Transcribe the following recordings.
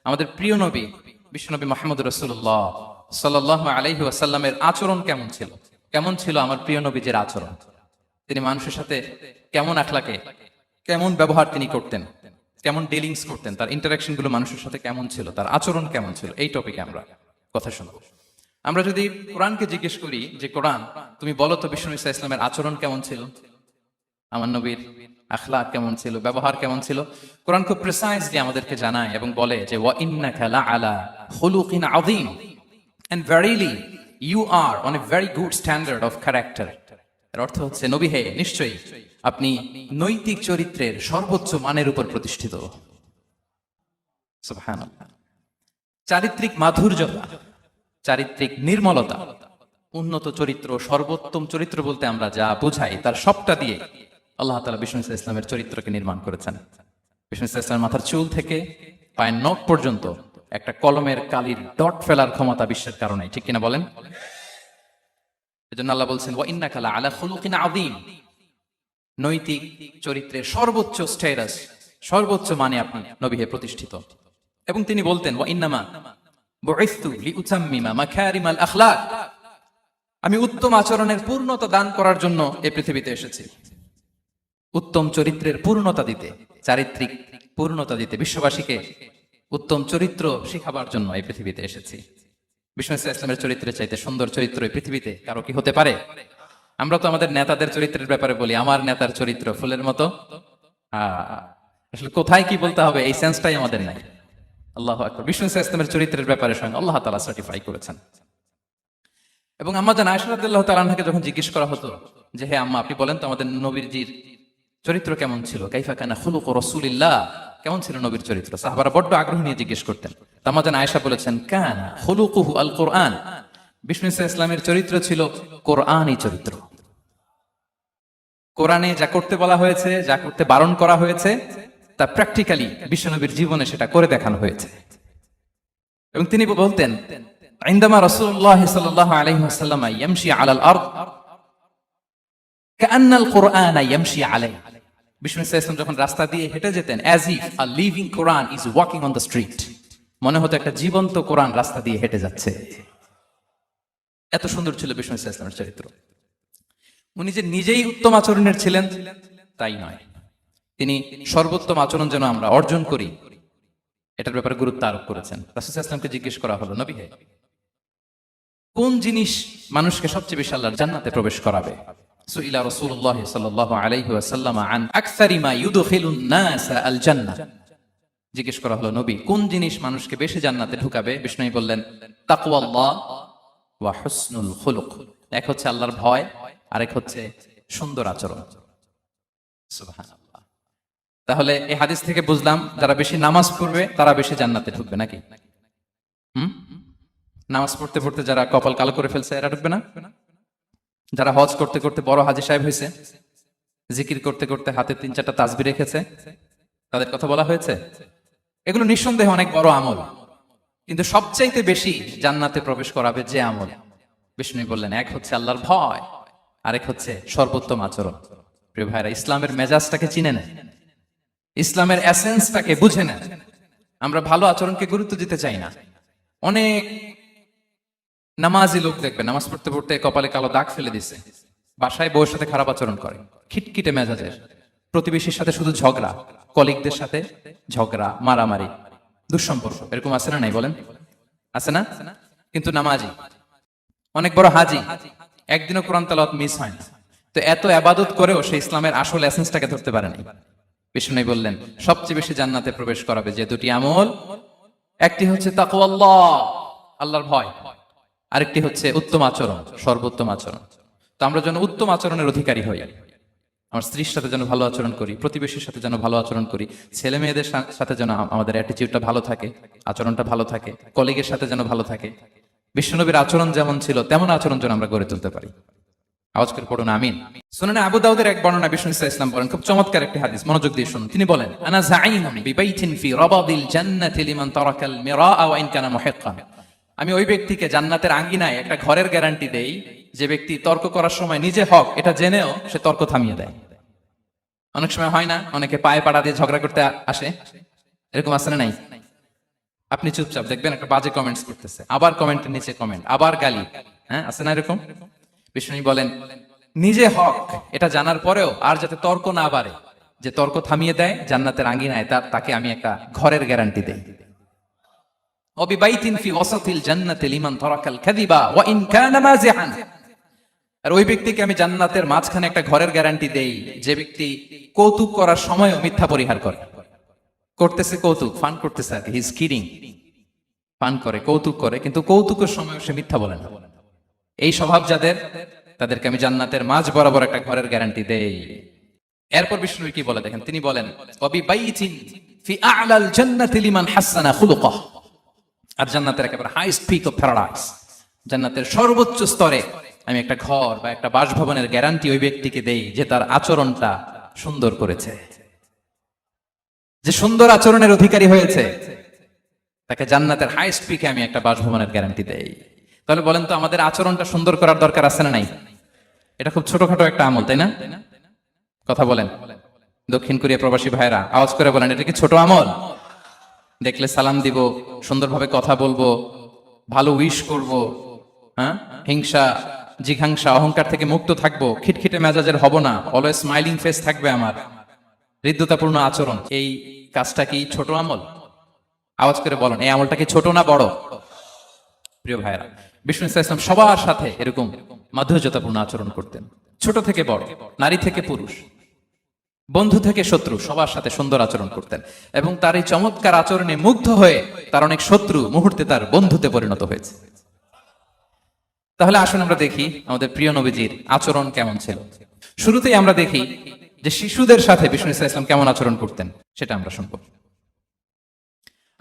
আমাদের প্রিয় নবী বিশ্বনবী মুহাম্মদ রাসূলুল্লাহ সাল্লাল্লাহু আলাইহি ওয়াসাল্লামের আচরণ কেমন ছিল? কেমন ছিল আমার প্রিয় নবীজির আচরণ? তিনি মানুষের সাথে কেমন আখলাকে, কেমন ব্যবহার তিনি করতেন, কেমন ডিলিংস করতেন, তার ইন্টারাকশন গুলো মানুষের সাথে কেমন ছিল, তার আচরণ কেমন ছিল, এই টপিকে আমরা কথা শুনবো। আমরা যদি কোরআনকে জিজ্ঞেস করি যে কোরআন তুমি বলো তো বিশ্বনবী সাল্লাল্লাহু আলাইহি ওয়াসাল্লামের আচরণ কেমন ছিল, আমার নবীর আখলাক কেমন ছিল, ব্যবহার কেমন ছিল, কোরআন খুব প্রিসাইজলি আমাদেরকে জানায় এবং বলে যে ওয়া ইন্নাকা লাআলা খুলুকিন আযীম, and verily you are on a very good standard of character. এর অর্থ হচ্ছে নবী হে, নিশ্চয়ই আপনি নৈতিক চরিত্রের সর্বোচ্চ মানের উপর প্রতিষ্ঠিত। সুবহানাল্লাহ। চারিত্রিক মাধুর্যতা, চারিত্রিক নির্মলতা, উন্নত চরিত্র, সর্বোত্তম চরিত্র বলতে আমরা যা বুঝাই তার সবটা দিয়ে আল্লাহ তাআলা বিষ্ণু ইসলামের চরিত্রকে নির্মাণ করেছেন। বিষ্ণু ইসলামের মাথার চুল থেকে পায়ের নখ পর্যন্ত একটা কলমের কালির ডট ফেলার ক্ষমতা বিশ্বের কারণে, ঠিক কিনা বলেন? এজন্য আল্লাহ বলছেন ওয়া ইন্নাকা লাআলা খুলুকিন আযীম, নৈতিক চরিত্রের সর্বোচ্চ স্ট্যাটাস, সর্বোচ্চ মানে আপনি নবী হে প্রতিষ্ঠিত। এবং তিনি বলতেন ওয়া ইন্নামা বুইসতু লিউতাম্মিমা মাকারিমাল আখলাক, আমি উত্তম আচরণের পূর্ণতা দান করার জন্য এই পৃথিবীতে এসেছি। উত্তম চরিত্রের পূর্ণতা দিতে, চারিত্রিক পূর্ণতা দিতে, বিশ্ববাসীকে উত্তম চরিত্র শিখাবার জন্য এই পৃথিবীতে এসেছি। বিষ্ণু ইসলামের চরিত্রের চাইতে সুন্দর চরিত্র এই পৃথিবীতে কারো কি হতে পারে? আমরা তো আমাদের নেতাদের চরিত্রের ব্যাপারে বলি আমার নেতার চরিত্র ফুলের মতো। আসলে কোথায় কি বলতে হবে এই সেন্সটাই আমাদের নাই। আল্লাহু আকবার। বিষ্ণু ইসলামের চরিত্রের ব্যাপারে স্বয়ং আল্লাহ তাআলা সার্টিফাই করেছেন। এবং আম্মা জান আয়েশা রাদিয়াল্লাহু তাআলা আনহাকে যখন জিজ্ঞেস করা হতো যে হে আম্মা, আপনি বলেন তো আমাদের নবীজির চরিত্র কেমন ছিল, কাইফা কানা খুলুকু রাসূলিল্লাহ, কেমন ছিল নবীর চরিত্র, সাহাবারা বড্ড আগ্রহ নিয়ে জিজ্ঞেস করতেন। আম্মা জান আয়েশা বলেছেন কানা খুলুকুহু আল কোরআন, বিষ্ণু ইসলামের চরিত্র ছিল কোরআনী চরিত্র। কোরআনে যা করতে বলা হয়েছে, যা করতে বারণ করা হয়েছে, তা প্র্যাকটিক্যালি বিশ্বনবীর জীবনে সেটা করে দেখানো হয়েছে। এবং তিনি বলতেন ইনদামা রাসূলুল্লাহ সাল্লাল্লাহু আলাইহি ওয়াসাল্লাম ইয়ামশি আলাল আরদ কাআন্নাল কুরআন ইয়ামশি আলাইহি, বিষ্ণু ইসলাম যখন রাস্তা দিয়ে হেঁটে যেতেন as if a living Quran is walking on the street, মনে হতো একটা জীবন্ত কোরআন রাস্তা দিয়ে হেঁটে যাচ্ছে। এত সুন্দর ছিল বিষ্ণু ইসলামের চরিত্র। উনি যে নিজেই উত্তম আচরণের ছিলেন তাই নয়, তিনি সর্বোত্তম আচরণ যেন আমরা অর্জন করি এটার ব্যাপারে গুরুত্ব আরোপ করেছেন। রাসূল সাল্লাল্লাহু আলাইহি ওয়াসাল্লামকে জিজ্ঞেস করা হলো নবী হে, কোন জিনিস মানুষকে সবচেয়ে বেশি আল্লাহর জান্নাতে প্রবেশ করাবে? সুইলা রাসূলুল্লাহ সাল্লাল্লাহু আলাইহি ওয়াসাল্লাম আন আকসারি মা ইউদখিলুন নাস আল জান্নাহ, জিজ্ঞেস করা হলো নবী কোন জিনিস মানুষকে বেশি জান্নাতে ঢুকাবে? বিষ্ণু বললেন তাকওয়াল্লাহ ওয়া হুসনুল খুলুক, এক হচ্ছে আল্লাহর ভয়, আরেক হচ্ছে সুন্দর আচরণ। সুবহানাল্লাহ। তাহলে এই হাদিস থেকে বুঝলাম যারা বেশি নামাজ পড়বে তারা বেশি জান্নাতে ঢুকবে নাকি? নামাজ পড়তে পড়তে যারা কপাল কালো করে ফেলছে এরা ঢুকবে না? যারা হজ করতে করতে বড় হাজী সাহেব হয়েছে, জিকির করতে করতে হাতে 3-4টা তাসবিহ রেখেছে, তাদের কথা বলা হয়েছে। এগুলো নিঃসন্দেহে অনেক বড় আমল, কিন্তু সবচাইতে বেশি জান্নাতে প্রবেশ করাবে যে আমল, বিষ্ণু বললেন এক হচ্ছে আল্লাহর ভয়, আরেক হচ্ছে সর্বোত্তম আচরণ। প্রিয় ভাইরা, ইসলামের মেজাজটাকে চিনে নেন, ইসলামের এসেন্সটাকে বুঝে নেন। আমরা ভালো আচরণকে গুরুত্ব দিতে চাই না। অনেক নামাজি লোক দেখবে নামাজ পড়তে পড়তে কপালে কালো দাগ ফেলে দিছে, বাসায় বউয়ের সাথে খারাপ আচরণ করে, খিটখিটে মেজাজের, প্রতিবেশীর সাথে শুধু ঝগড়া, কলিগদের সাথে ঝগড়া, মারামারি, দুঃসম্পর্ক, এরকম আছে না নাই বলেন? আছে না? কিন্তু নামাজি, অনেক বড় হাজি, একদিনও কোরআন তেলাওয়াত মিস হয় না। তো এত ইবাদত করেও সে ইসলামের আসল এসেন্সটাকে ধরতে পারেনি। বিষ্ণু বললেন সবচেয়ে বেশি জান্নাতে প্রবেশ করাবে যে দুটি আমল, একটি হচ্ছে তাকওয়াল্লাহ, আল্লাহর ভয়, আরেকটি হচ্ছে উত্তম আচরণ, সর্বোত্তম আচরণ। তো আমরা যেন উত্তম আচরণের অধিকারী হই, আমার স্ত্রীর সাথে যেন ভালো আচরণ করি, প্রতিবেশীর সাথে যেন ভালো আচরণ করি, ছেলে মেয়েদের সাথে যেন আমাদের অ্যাটিটিউডটা ভালো থাকে, আচরণটা ভালো থাকে, কলিগের সাথে যেন ভালো থাকে। বিশ্বনবীর আচরণ যেমন ছিল তেমন আচরণ যেন আমরা গড়ে তুলতে পারি। আওয়াজ করে পড়ুন আমিন। সুনানে আবু দাউদের এক বর্ণনা বিষ্ণু ইসলাম বলেন, খুব চমৎকার একটি হাদিস, মনোযোগ দিয়ে শুনুন। তিনি বলেন আনা যাঈমুন বিবাইতিন ফি রাবাদিল জান্নাতি লিমান তারাকাল মিরাআ ওয়া ইন কানা মুহিক্কান, আমি ওই ব্যক্তিকে জান্নাতের আঙ্গিনায় একটা ঘরের গ্যারান্টি দেই যে ব্যক্তি তর্ক করার সময় নিজে হক এটা জেনেও সে তর্ক থামিয়ে দেয়। অনেক সময় হয় না, অনেকে পায়ে পাড়া দিয়ে ঝগড়া করতে আসে, এরকম আছে না নাই? আপনি চুপচাপ দেখবেন একটা বাজে কমেন্টস করতেছে, আবার কমেন্টের নিচে কমেন্ট, আবার গালি। হ্যাঁ, আছে না এরকম? বিষ্ণু বলেন নিজে হক এটা জানার পরেও আর যাতে তর্ক না বাড়ে, যে তর্ক থামিয়ে দেয় জান্নাতের আঙ্গিনায়, তাকে আমি একটা ঘরের গ্যারান্টি দেই। ওয়াবিবাইতিন ফি ওয়াসাতিল জান্নাতি লিমান তারাকাল কাযিবা ওয়া ইন কানা মাযিহান। আর ওই ব্যক্তিকে আমি জান্নাতের মাঝখানে একটা ঘরের গ্যারান্টি দেই, যে ব্যক্তি কৌতুক করার সময়ও মিথ্যা পরিহার করে। করতেছে কৌতুক, ফান করতেছে আর কি, হি ইজ কিডিং, ফান করে, কৌতুক করে, কিন্তু কৌতুকের সময় সে মিথ্যা বলে না। এই স্বভাব যাদের, তাদেরকে আমি জান্নাতের মাঝ বরাবর একটা ঘরের গ্যারান্টি দেই। এরপর বিষ্ণু কি বলে দেখেন, তিনি বলেন ওয়াবিবাইতিন ফি আ'লাল জান্নাতি লিমান হাসানা খুলুকাহ। আর জান্নাতের একেবারে হাইস্ট পিক অফ প্যারাডাইস, জান্নাতের সর্বোচ্চ স্তরে আমি একটা ঘর বা একটা বাসভবনের গ্যারান্টি ওই ব্যক্তিকে দেই যে তার আচরণটা সুন্দর করেছে, যে সুন্দর আচরণের অধিকারী হয়েছে, তাকে জান্নাতের হাইস্ট পিকে আমি একটা বাসভবনের গ্যারান্টি দেই। তাহলে বলেন তো আমাদের আচরণটা সুন্দর করার দরকার আছে না নাই? এটা খুব ছোটখাটো একটা আমল, তাই না? কথা বলেন, দক্ষিণ কোরিয়া প্রবাসী ভাইরা আওয়াজ করে বলেন, এটা কি ছোট আমল? দেখলে সালাম দিব, সুন্দরভাবে কথা বলবো, ভালো উইশ করব, হ্যাঁ, হিংসা জিঘাংসা অহংকার থেকে মুক্ত থাকবো, খিটখিটে মেজাজের হব না, অলওয়েজ স্মাইলিং ফেস থাকবে আমার, হৃদ্যতাপূর্ণ আচরণ। এই কাজটা কি ছোট আমল? আওয়াজ করে বলেন, এই আমলটা কি ছোট না বড়? প্রিয় ভাইরা, বিষ্ণু ইসলাম সবার সাথে এরকম মাধুর্যতাপূর্ণ আচরণ করতেন, ছোট থেকে বড়, নারী থেকে পুরুষ, বন্ধু থেকে শত্রু, সবার সাথে সুন্দর আচরণ করতেন। এবং তার এই চমৎকার আচরণে মুগ্ধ হয়ে তার অনেক শত্রু মুহূর্তে তার বন্ধুতে পরিণত হয়েছে। তাহলে আসুন আমরা দেখি আমাদের প্রিয় নবীজির আচরণ কেমন ছিল। শুরুতেই আমরা দেখি যে শিশুদের সাথে বিষ্ণু ইসলাম কেমন আচরণ করতেন, সেটা আমরা শুনবো।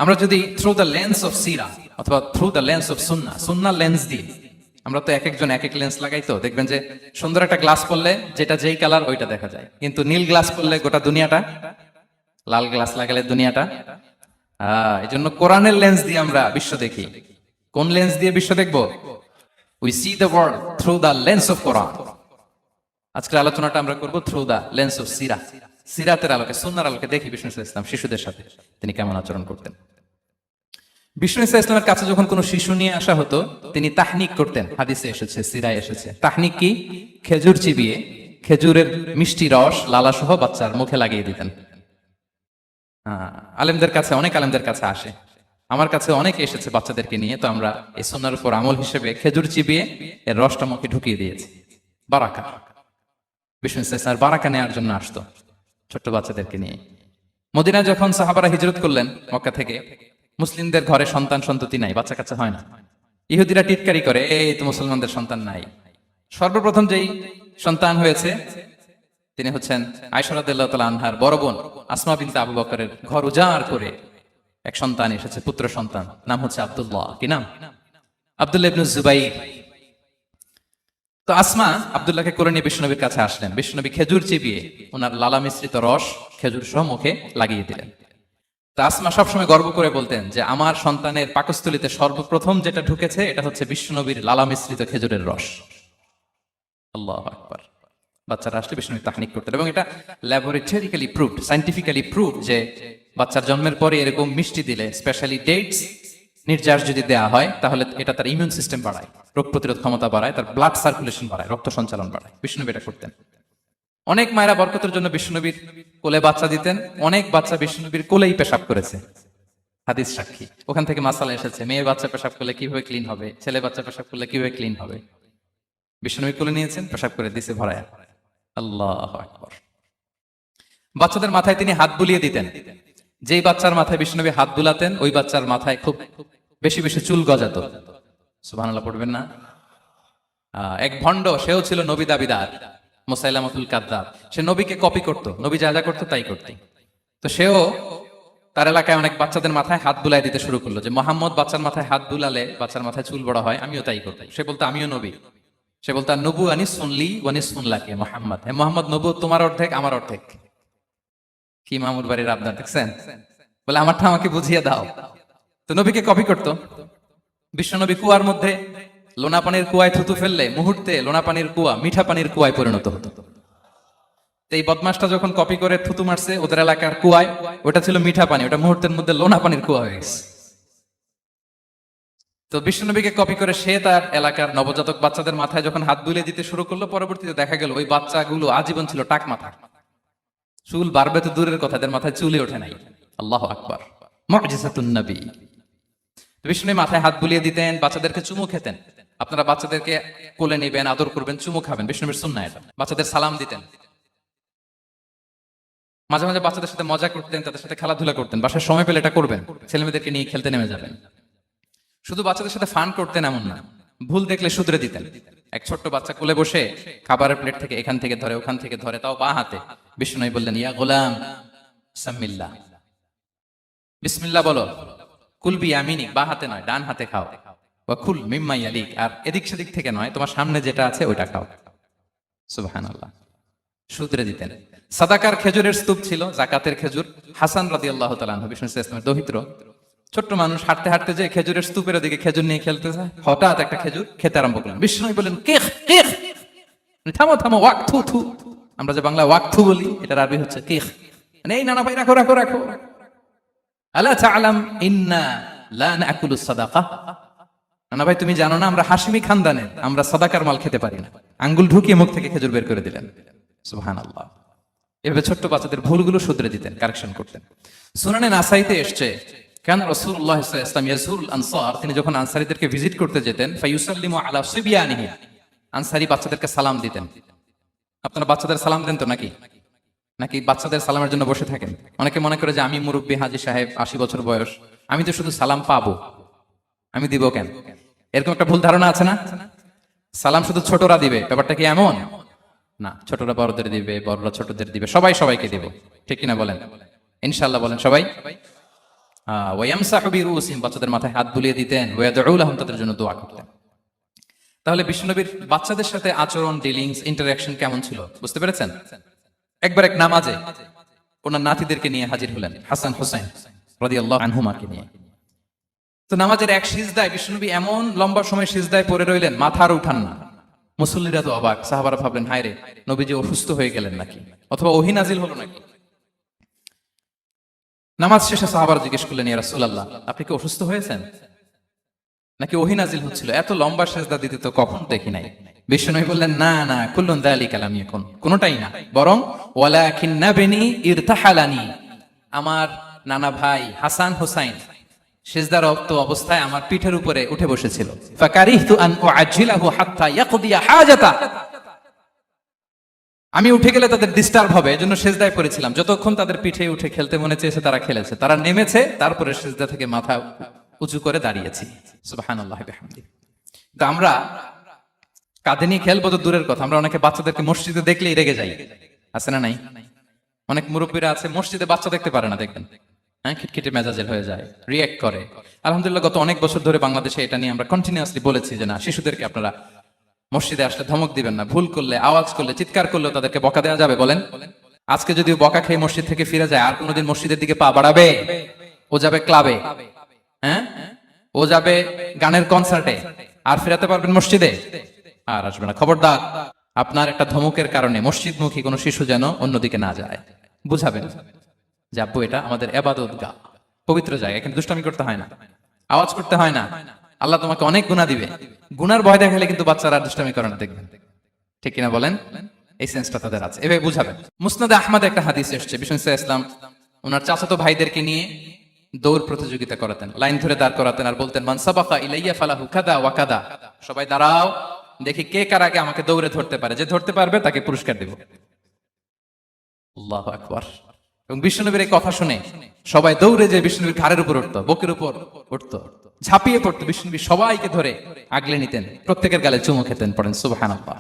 আমরা যদি থ্রু দ্য লেন্স অফ সিরা অথবা through the lens of Sunnah, Sunnah lens দিয়ে, আমরা তো এক একজন এক এক লেন্স লাগাই, তো দেখবেন যে সুন্দর একটা গ্লাস পড়লে যেটা যেই কালার ওইটা দেখা যায়, কিন্তু নীল গ্লাস পড়লে গোটা দুনিয়াটা, লাল গ্লাস লাগালে দুনিয়াটা। এই জন্য কোরআনের লেন্স দিয়ে আমরা বিশ্ব দেখি। কোন লেন্স দিয়ে বিশ্ব দেখবো? We see the world through the lens of Quran. আজকের আলোচনাটা আমরা করবো থ্রু দ্য লেন্স অফ সিরা, সিরাতের আলোকে, সুন্নাহর আলোকে দেখি বিষ্ণু ইসলাম শিশুদের সাথে তিনি কেমন আচরণ করতেন। বিষ্ণু ইসলামের কাছে যখন কোনো শিশু নিয়ে আসা হতো, তিনি তাহনিক করতেন। হাদিসে এসেছে, সিরায় এসেছে। তাহনিক কি? খেজুর চিবিয়ে খেজুরের মিষ্টি রস লালাসহ বাচ্চার মুখে লাগিয়ে দিতেন। আলেমদের কাছে, অনেক আলেমদের কাছে আসে, আমার কাছে অনেকে এসেছে বাচ্চাদেরকে নিয়ে, তো আমরা এই সুন্নাহর উপর আমল হিসেবে খেজুর চিবিয়ে এর রসটা মুখে ঢুকিয়ে দিয়েছি। বারাকা, বিষ্ণু ইসলাম বারাকা নেওয়ার জন্য আসতো ছোট্ট বাচ্চাদেরকে নিয়ে। মদিনায় যখন সাহাবারা হিজরত করলেন মক্কা থেকে, মুসলিমদের ঘরে সন্তান সন্ততি নাই, বাচ্চা কাচ্চা হয় না। ইহুদিরা টিটকারি করে, এই তো মুসলমানদের সন্তান নাই। সর্বপ্রথম যেই সন্তান হয়েছে তিনি হচ্ছেন আয়েশা রাদিয়াল্লাহু তাআলা আনহার বড় বোন আসমা বিনতে আবু বকরের ঘর উজাড় করে এক সন্তান এসেছে, পুত্র সন্তান, নাম হচ্ছে আব্দুল্লাহ। কি নাম? আব্দুল্লাহ ইবনে জুবাইর। তো আসমা আব্দুল্লাহকে কোলে নিয়ে বিষ্ণুনবীর কাছে আসলেন। বিষ্ণুনবী খেজুর চিবিয়ে ওনার লালা মিশ্রিত রস খেজুর সহ মুখে লাগিয়ে দিলেন। তা আসমা সবসময় গর্ব করে বলতেন যে আমার সন্তানের পাকস্থলীতে সর্বপ্রথম যেটা ঢুকেছে এটা হচ্ছে বিষ্ণুনবীর লালা মিশ্রিত খেজুরের রস। আল্লাহু আকবার। বাচ্চারা আসলে বিষ্ণু তাহনিক করতেন, এবং এটা ল্যাবরেটরিক্যালি প্রুভড, সায়েন্টিফিক্যালি প্রুভড যে বাচ্চার জন্মের পরে এরকম মিষ্টি দিলে, স্পেশালি ডেটস নির্যাস যদি দেয়া হয়, তাহলে এটা তার ইমিউন সিস্টেম বাড়ায়, রোগ প্রতিরোধ ক্ষমতা বাড়ায়, তার ব্লাড সার্কুলেশন বাড়ায়, রক্ত সঞ্চালন বাড়ায়। বিষ্ণুনবী এটা করতেন। অনেক মায়েরা বরকতের জন্য বিষ্ণুনবীর কোলে বাচ্চা দিতেন, অনেক বাচ্চা বিষ্ণুনবীর কোলেই পেশাব করেছে, হাদিস সাক্ষী। ওখান থেকে মাসালা এসেছে, মেয়ে বাচ্চা পেশাব করলে কিভাবে ক্লিন হবে, ছেলে বাচ্চা পেশাব করলে কিভাবে ক্লিন হবে। বিষ্ণুনবী কোলে নিয়েছেন, পেশাব করে দিছে ভরায়া। আল্লাহু আকবার। বাচ্চাদের মাথায় তিনি হাত বুলিয়ে দিতেন। যেই বাচ্চার মাথায় বিষ্ণুনবী হাত বুলাতেন, ওই বাচ্চার মাথায় খুব বেশি বেশি চুল গজাতো। সুবহানাল্লাহ পড়বেন না? এক ভণ্ড, সেও ছিল নবী দাবিদার, মুসাইলামাতুল কাযযাব। সে নবীকে কপি করত, নবী যা যা করতো তাই করত। তো সেও তার এলাকায় অনেক বাচ্চাদের মাথায় হাত বুলাই দিতে শুরু করলো, যে মোহাম্মদ বাচ্চার মাথায় হাত বুলালে বাচ্চার মাথায় চুল বড় হয়, আমিও তাই করতাম। সে বলতো আমিও নবী। সে বলতো নবু আনিস শুনলি ওয়ানিস শুনলাকে মোহাম্মদ, হে মোহাম্মদ, নবু তোমার অর্ধেক আমার অর্ধেক। কি মামুর বাড়ির আবদার দেখছেন? বলে আমারটা আমাকে বুঝিয়ে দাও। তো নবীকে কপি করতো। বিশ্বনবী কুয়ার মধ্যে লোনা পানির কুয়ায় থুতু ফেললে মুহূর্তে লোনা পানির কুয়া মিঠা পানির কুয়ায় পরিণত হতো। এই বদমাসটা যখন কপি করে থুতু মারছে ওদের এলাকার কুয়ায়, ওটা ছিল মিঠা পানি, ওটা মুহূর্তের মধ্যে লোনা পানির কুয়া হয়ে গেছে। তো বিশ্বনবীকে কপি করে সে তার এলাকার নবজাতক বাচ্চাদের মাথায় যখন হাত বুলিয়ে দিতে শুরু করলো, পরবর্তীতে দেখা গেল ওই বাচ্চাগুলো আজীবন ছিল টাক মাথা। চুল বাড়বে তো দূরের কথা, এদের মাথায় চুলে ওঠে নাই। আল্লাহু আকবার, মুজিজাতুন নবী। বিষ্ণু মাথায় হাত বুলিয়ে দিতেন, বাচ্চাদেরকে চুমু খেতেন। আপনারা বাচ্চাদেরকে কোলে নেবেন, আদর করবেন, চুমু খাবেন, বিষ্ণুবীর সুন্নাহ এটা। বাচ্চাদের সালাম দিতেন, মাঝে মাঝে বাচ্চাদের সাথে মজা করতেন, তাদের সাথে খেলাধুলা করতেন। বাসায় সময় পেলে এটা করবেন, ছেলেমেয়েদেরকে নিয়ে খেলতে নেমে যাবেন। শুধু বাচ্চাদের সাথে ফান করতেন এমন না, ভুল দেখলে শুধরে দিতেন। এক ছোট্ট বাচ্চা কোলে বসে খাবারের প্লেট থেকে এখান থেকে ধরে ওখান থেকে ধরে, তাও বা হাতে। বিষ্ণু বললেন, ইয়া গোলাম সাম্মিল্লাহ, বিসমিল্লাহ বলো। কুলবি ইয়ামিনিক, বা হাতে নয় ডান হাতে খাও। ওয়া কুল মিম্মা ইয়ালিক, আর এদিক সেদিক থেকে নয়, তোমার সামনে যেটা আছে ওইটা খাও। সুবহানাল্লাহ, শুধরে দিতেন। সাদাকার খেজুরের স্তূপ ছিল, যাকাতের খেজুর। হাসান রাদিয়াল্লাহু তাআলা আনহু, বিষ্ণু ইসলামের দৌহিত্র, ছোট্ট মানুষ, হাঁটতে হাঁটতে যে খেজুরের স্তূপের ওদিকে খেজুর নিয়ে খেলতেছে, হঠাৎ একটা খেজুর খেতে আরম্ভ করলেন। বিষ্ণু বললেন, কেখ কেখ, থামো থামো, ওয়াক থু থু। আমরা যে বাংলা ওয়াক থু বলি, এটার আরবি হচ্ছে কেখ। মানে এই নানা ভাই রাখো রাখো রাখো। আলা তাআলাম ইন্না লা নাকুলু সাদাকা। নানা ভাই তুমি জানো না, আমরা হাশিমি খানদানের, আমরা সাদাকার মাল খেতে পারি না। আঙ্গুল ঢুকিয়ে মুখ থেকে খেজুর বের করে দিলেন। সুবহানাল্লাহ। এভাবে ছোট্ট বাচ্চাদের ভুলগুলো শুধরে দিতেন, কারেকশন করতেন। সুনানে নাসাইতে এসছে, কেন রাসূলুল্লাহ সাল্লাল্লাহু আলাইহি ওয়াসাল্লাম ইয়াজুরুল আনসার, তিনি যখন আনসারীদেরকে ভিজিট করতে যেতেন, ফায়ুসাল্লিমু আলা সিবিয়ানিহি, আনসারী বাচ্চাদেরকে সালাম দিতেন। আপনারা বাচ্চাদের সালাম দেন তো নাকি? নাকি বাচ্চাদের সালামের জন্য বসে থাকেন? অনেকে মনে করে যে আমি মুরব্বী হাজী সাহেব, 80 বছর বয়স, আমি তো শুধু সালাম পাবো, আমি দিব কেন? এরকম একটা ভুল ধারণা আছে না? সালাম শুধু ছোটরা দিবে, ব্যাপারটা কি এমন না? ছোটরা বড়দের দিবে, বড়রা ছোটদের দিবে, সবাই সবাইকে দিব। ঠিক কিনা বলেন? ইনশাআল্লাহ বলেন সবাই। ওয়ায়ামসাহু বিরুসিহিম, বাচ্চাদের মাথায় হাত বুলিয়ে দিতেন। ওয়ায়াদউ লাহুম, তাদের জন্য দোয়া করতেন। তাহলে বিশ্বনবীর বাচ্চাদের সাথে আচরণ, ডিলিংস, ইন্টারঅ্যাকশন কেমন ছিল বুঝতে পেরেছেন? একবার এক নামাজে ওনার নাতিদেরকে নিয়ে হাজির হলেন, হাসান হুসাইন রাদিয়াল্লাহু আনহুমাকে নিয়ে। তো নামাজের এক সিজদায় বিশ্বনবী এমন লম্বা সময় সিজদায় পড়ে রইলেন, মাথার উঠান না। মুসল্লিরা তো অবাক, সাহাবারা ভাবলেন, হায় রে, নবীজি অসুস্থ হয়ে গেলেন নাকি, অথবা ওহী নাজিল হলো নাকি। নামাজ শেষে সাহাবারা জিজ্ঞেস করলেন, ইয়া রাসূলুল্লাহ, আপনি কি অসুস্থ হয়েছেন নাকি ওহী নাজিল হচ্ছিল? এত লম্বা সিজদা দিতে তো কখন দেখি নাই। বিশ্বনবী বললেন, না না, কুল্লুন যালিকা লাম ইয়াকুন, কোনটাই না, বরং ওয়ালাকিন্না বিনি ইরতাহালানি, আমার নানা ভাই হাসান হুসাইন সিজদারত অবস্থায় আমার পিঠের উপরে উঠে বসেছিল। ফাকারিহতু আন উআজ্জিলাহু হাত্তা ইয়াকদিয়া হাজাতা, আমি উঠে গেলে তাদের ডিস্টার্ব হবে, এজন্য সিজদায় পড়েছিলাম। যতক্ষণ তাদের পিঠে উঠে খেলতে মনে চেয়েছে তারা খেলেছে, তারা নেমেছে, তারপরে সিজদা থেকে মাথা উঁচু করে দাঁড়িয়েছি। সুবহানাল্লাহি ওয়া বিহামদিহি। তো আমরা কাঁধে নিয়ে খেলবো তো দূরের কথা, আমরা অনেকে বাচ্চাদেরকে মসজিদে দেখলেই রেগে যাই, আছে না নাই? অনেক মুরব্বীরা আছে মসজিদে বাচ্চা দেখতে পারে না, দেখবেন, হ্যাঁ, খিটখিটে মেজাজের হয়ে যায়, রিঅ্যাক্ট করে। আলহামদুলিল্লাহ গত অনেক বছর ধরে বাংলাদেশে এটা নিয়ে আমরা কন্টিনিউয়াসলি বলেছি যে না, শিশুদেরকে আপনারা মসজিদে আসলে ধমক দিবেন না, ভুল করলে, আওয়াজ করলে, চিৎকার করলেও তাদেরকে বকা দেওয়া যাবে? বলেন। আজকে যদি বকা খেয়ে মসজিদ থেকে ফিরে যায়, আর কোনোদিন মসজিদের দিকে পা বাড়াবে? ও যাবে ক্লাবে, হ্যাঁ, ও যাবে গানের কনসার্টে, আর ফেরাতে পারবেন মসজিদে? আর আসবে না। খবরদার, আপনার একটা ধমকের কারণে মসজিদমুখী কোনো শিশু যেন অন্যদিকে না যায়। বুঝাবেন যে আব্বু, এটা আমাদের ইবাদতগাহ, পবিত্র জায়গা, এখানে দুষ্টামি করতে হয় না, আওয়াজ করতে হয় না, আল্লাহ তোমাকে অনেক গুনাহ দিবে। গুনার ভয় দেখালে কিন্তু বাচ্চারা দুষ্টামি করে না, দেখবেন। ঠিক কিনা বলেন? এই সেন্সটা তাদের আছে, এভাবে বুঝাবেন। মুসনাদে আহমদে একটা হাদিস এসেছে, বিষ্ণু ইসলাম ওনার চাচাতো ভাইদেরকে নিয়ে দৌড় প্রতিযোগিতা করাতেন, লাইন ধরে দাঁড় করাতেন, আর বলতেন, মান সাবাকা ইলাইয়া ফালাহু কাদা ওয়া কাদা, সবাই দাঁড়াও, দেখি কে কার আগে আমাকে দৌড়ে ধরতে পারে, যে ধরতে পারবে তাকে পুরস্কার দেব। আল্লাহু আকবার। এবং বিষ্ণুনবীর এই কথা শুনে সবাই দৌড়ে যে বিষ্ণুনবীর ঘাড়ের উপর উঠতো, বুকের উপর উঠতো, ঝাঁপিয়ে পড়তো, বিষ্ণুনবী সবাইকে ধরে আগলে নিতেন, প্রত্যেকের গালে চুমু খেতেন। পড়েন সুবহানাল্লাহ।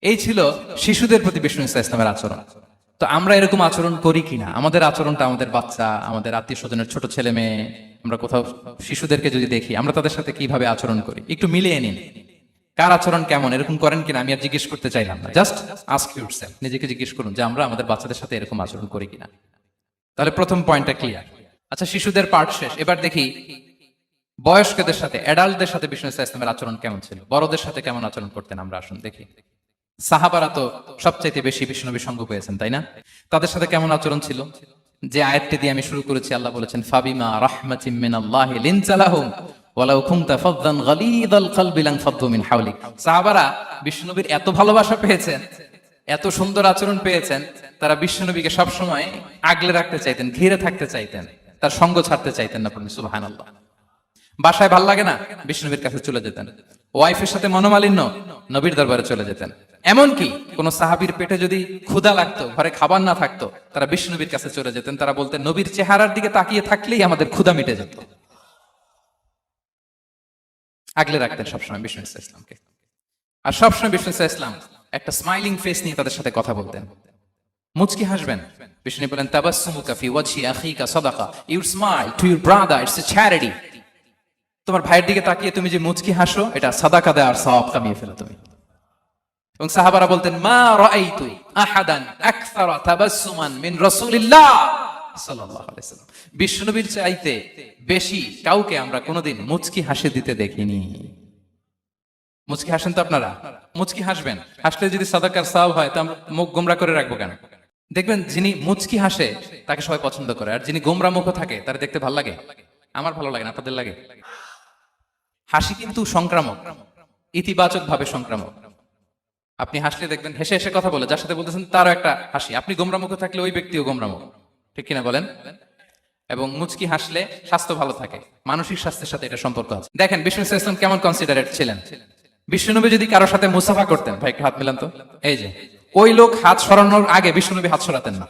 এই ছিল শিশুদের প্রতি বিষ্ণু ইসলামের আচরণ। তো আমরা এরকম আচরণ করি কিনা? আমাদের আচরণটা আমাদের বাচ্চা, আমাদের আত্মীয় স্বজনের ছোট ছেলে মেয়ে, আমরা কোথাও শিশুদেরকে যদি দেখি, আমরা তাদের সাথে কিভাবে আচরণ করি একটু মিলিয়ে নিন। কার আচরণ কেমন, এরকম করেন কিনা আমি আর জিজ্ঞেস করতে চাইলাম না, জাস্ট আস্ক ইউরসেলফ, নিজেকে জিজ্ঞেস করুন যে আমরা আমাদের বাচ্চাদের সাথে এরকম আচরণ করি কিনা। তাহলে প্রথম পয়েন্টটা ক্লিয়ার। আচ্ছা, শিশুদের পার্ট শেষ, এবার দেখি বয়স্কদের সাথে, অ্যাডাল্টদের সাথে বিষ্ণু ইসলামের আচরণ কেমন ছিল, বড়দের সাথে কেমন আচরণ করতেন। আমরা আসুন দেখি। সাহাবারা তো সবচাইতে বেশি বিষ্ণুনবীর সঙ্গ পেয়েছেন, তাই না? তাদের সাথে কেমন আচরণ ছিল? যে আয়াতটি দিয়ে আমি শুরু করেছি, আল্লাহ বলেছেন, ফাবিমা রাহমাতিম মিনাল্লাহি লিনতা লাহুম ওয়ালাউ কুনতা ফাযযান গালিযাল কলবি লানফাদ্দু মিন হাওলিক। সাহাবারা বিশ্বনবীর এত ভালোবাসা পেয়েছেন, এত সুন্দর আচরণ পেয়েছেন, তারা বিশ্বনবীকে সবসময় আগলে রাখতে চাইতেন, ঘিরে থাকতে চাইতেন, তার সঙ্গ ছাড়তে চাইতেন না। সুবহানাল্লাহ। বাসায় ভাল লাগে না, বিষ্ণুনবীর কাছে চলে যেতেন। ওয়াইফের সাথে মনোমালিন্য, নবীর দরবারে চলে যেতেন। এমনকি কোন সাহাবীর পেটে যদি ক্ষুধা লাগতো, ঘরে খাবার না থাকতো, তারা বিষ্ণুনবীর কাছে চলে যেতেন। তারা বলতেন, নবীর চেহারার দিকে তাকিয়ে থাকলেই আমাদের ক্ষুধা মিটে যেত। আগলে রাখতেন সবসময় বিষ্ণু ইসলামকে। আর সবসময় বিষ্ণু ইসলাম একটা স্মাইলিং ফেস নিয়ে তাদের সাথে কথা বলতেন। মুচকি হাসবেন। বিষ্ণু বলেন, তাবাসসুমুকা ফি ওয়াজহি আখিকা সাদাকা। You smile to your brother, it's a charity. তোমার ভাইয়ের দিকে তাকিয়ে তুমি যে মুচকি হাসো, এটা সাদাকা দেওয়ার সওয়াব কামিয়ে ফেলো তুমি। এবং সাহাবারা বলতেন, মা রাআইতু আহাদান আকসারা তাবাসসুমান মিন রাসূলিল্লাহ সাল্লাল্লাহু আলাইহি ওয়াসাল্লাম। বিশ্বনবীর চাইতে বেশি কাউকে আমরা কোনোদিন মুচকি হাসি দিতে দেখিনি। মুচকি হাসেন তো আপনারা? মুচকি হাসবেন। হাসলে যদি সাদাকার সওয়াব হয়, তো আমরা মুখ গোমরা করে রাখবো কেন? দেখবেন, যিনি মুচকি হাসে তাকে সবাই পছন্দ করে, আর যিনি গোমরা মুখ থাকে তার দেখতে ভালো লাগে। আমার ভালো লাগে না, আপনাদের লাগে? হাসি কিন্তু সংক্রামক, ইতিবাচক ভাবে সংক্রামক। আপনি হাসলে দেখবেন হেসে হেসে কথা বলে, যার সাথে বলতেছেন তারও একটা হাসি। আপনি গোমরা মুখে থাকলে ওই ব্যক্তিও গোমরা মুখ, ঠিক কিনা বলেন? এবং মুচকি হাসলে স্বাস্থ্য ভালো থাকে, মানসিক স্বাস্থ্যের সাথে এটা সম্পর্ক আছে। দেখেন বিষ্ণু ইসলাম কেমন কনসিডারেট ছিলেন। বিশ্বনবী যদি কারোর সাথে মুসাফা করতেন, ভাই একটু হাত মিলান তো, এই যে ওই লোক হাত সরানোর আগে বিশ্বনবী হাত সরাতেন না।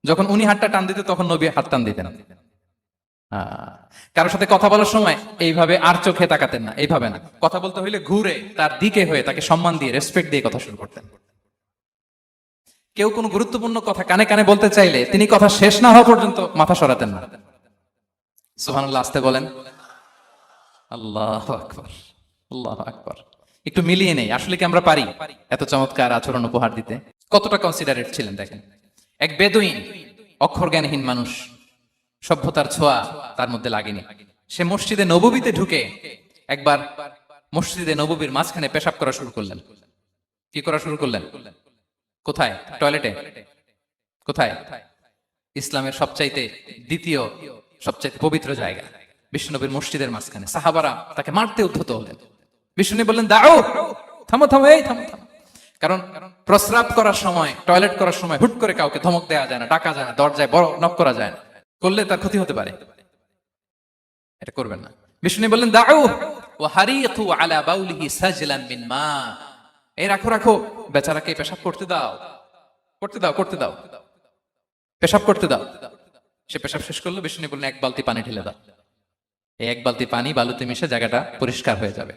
যখন উনি হাতটা টান দিতেন, তখন নবী হাত টান দিতেন। কারোর সাথে কথা বলার সময় এইভাবে আর চোখে তাকাতেন না, এইভাবে না। কথা বলতে হইলে ঘুরে তার দিকে হয়ে তাকে সম্মান দিয়ে, রেসপেক্ট দিয়ে কথা শুরু করতেন। কেউ কোনো গুরুত্বপূর্ণ কথা কানে কানে বলতে চাইলে তিনি কথা শেষ না হওয়া পর্যন্ত মাথা সরাতেন না। সুবহানাল্লাহ, আসতে বলেন। আল্লাহু আকবার, আল্লাহু আকবার। একটু মিলিয়ে নেই, আসলে কি আমরা পারি এত চমৎকার আচরণ উপহার দিতে? কতটা কনসিডারেট ছিলেন দেখেন। এক বেদুইন, অক্ষর জ্ঞানহীন মানুষ, সভ্যতার ছোঁয়া তার মধ্যে লাগেনি। সে মসজিদে নববীতে ঢুকে একবার মসজিদে নববীর মাঝখানে পেশাব করা শুরু করলেন। কি করা শুরু করলেন? কোথায়? টয়লেটে? কোথায়? ইসলামের সবচাইতে দ্বিতীয় সবচাইতে পবিত্র জায়গা, বিশ্বনবীর মসজিদের মাঝখানে। সাহাবারা তাকে মারতে উদ্ধত হলেন। বিষ্ণু বললেন, দাও, থামো থামো, এই থামো থামো। কারণ প্রস্রাব করার সময়, টয়লেট করার সময় হুট করে কাউকে ধমক দেওয়া যায় না, ডাকা যায় না, দরজায় বড় নক করা যায় না। করলে তার ক্ষতি হতে পারে, এটা করবেন না। বিষ্ণু বললেন, দাও ওয়া হারিতু আলা বাউলিহি সাজলান মিন মা। এই রাখো রাখো, বেচারাকে পেশাব করতে দাও, করতে দাও, করতে দাও, পেশাব করতে দাও। সে পেশাব শেষ করলো। বিষ্ণু বললেন, এক বালতি পানি ঢেলে দাও। এই এক বালতি পানি বালুতে মিশে জায়গাটা পরিষ্কার হয়ে যাবে।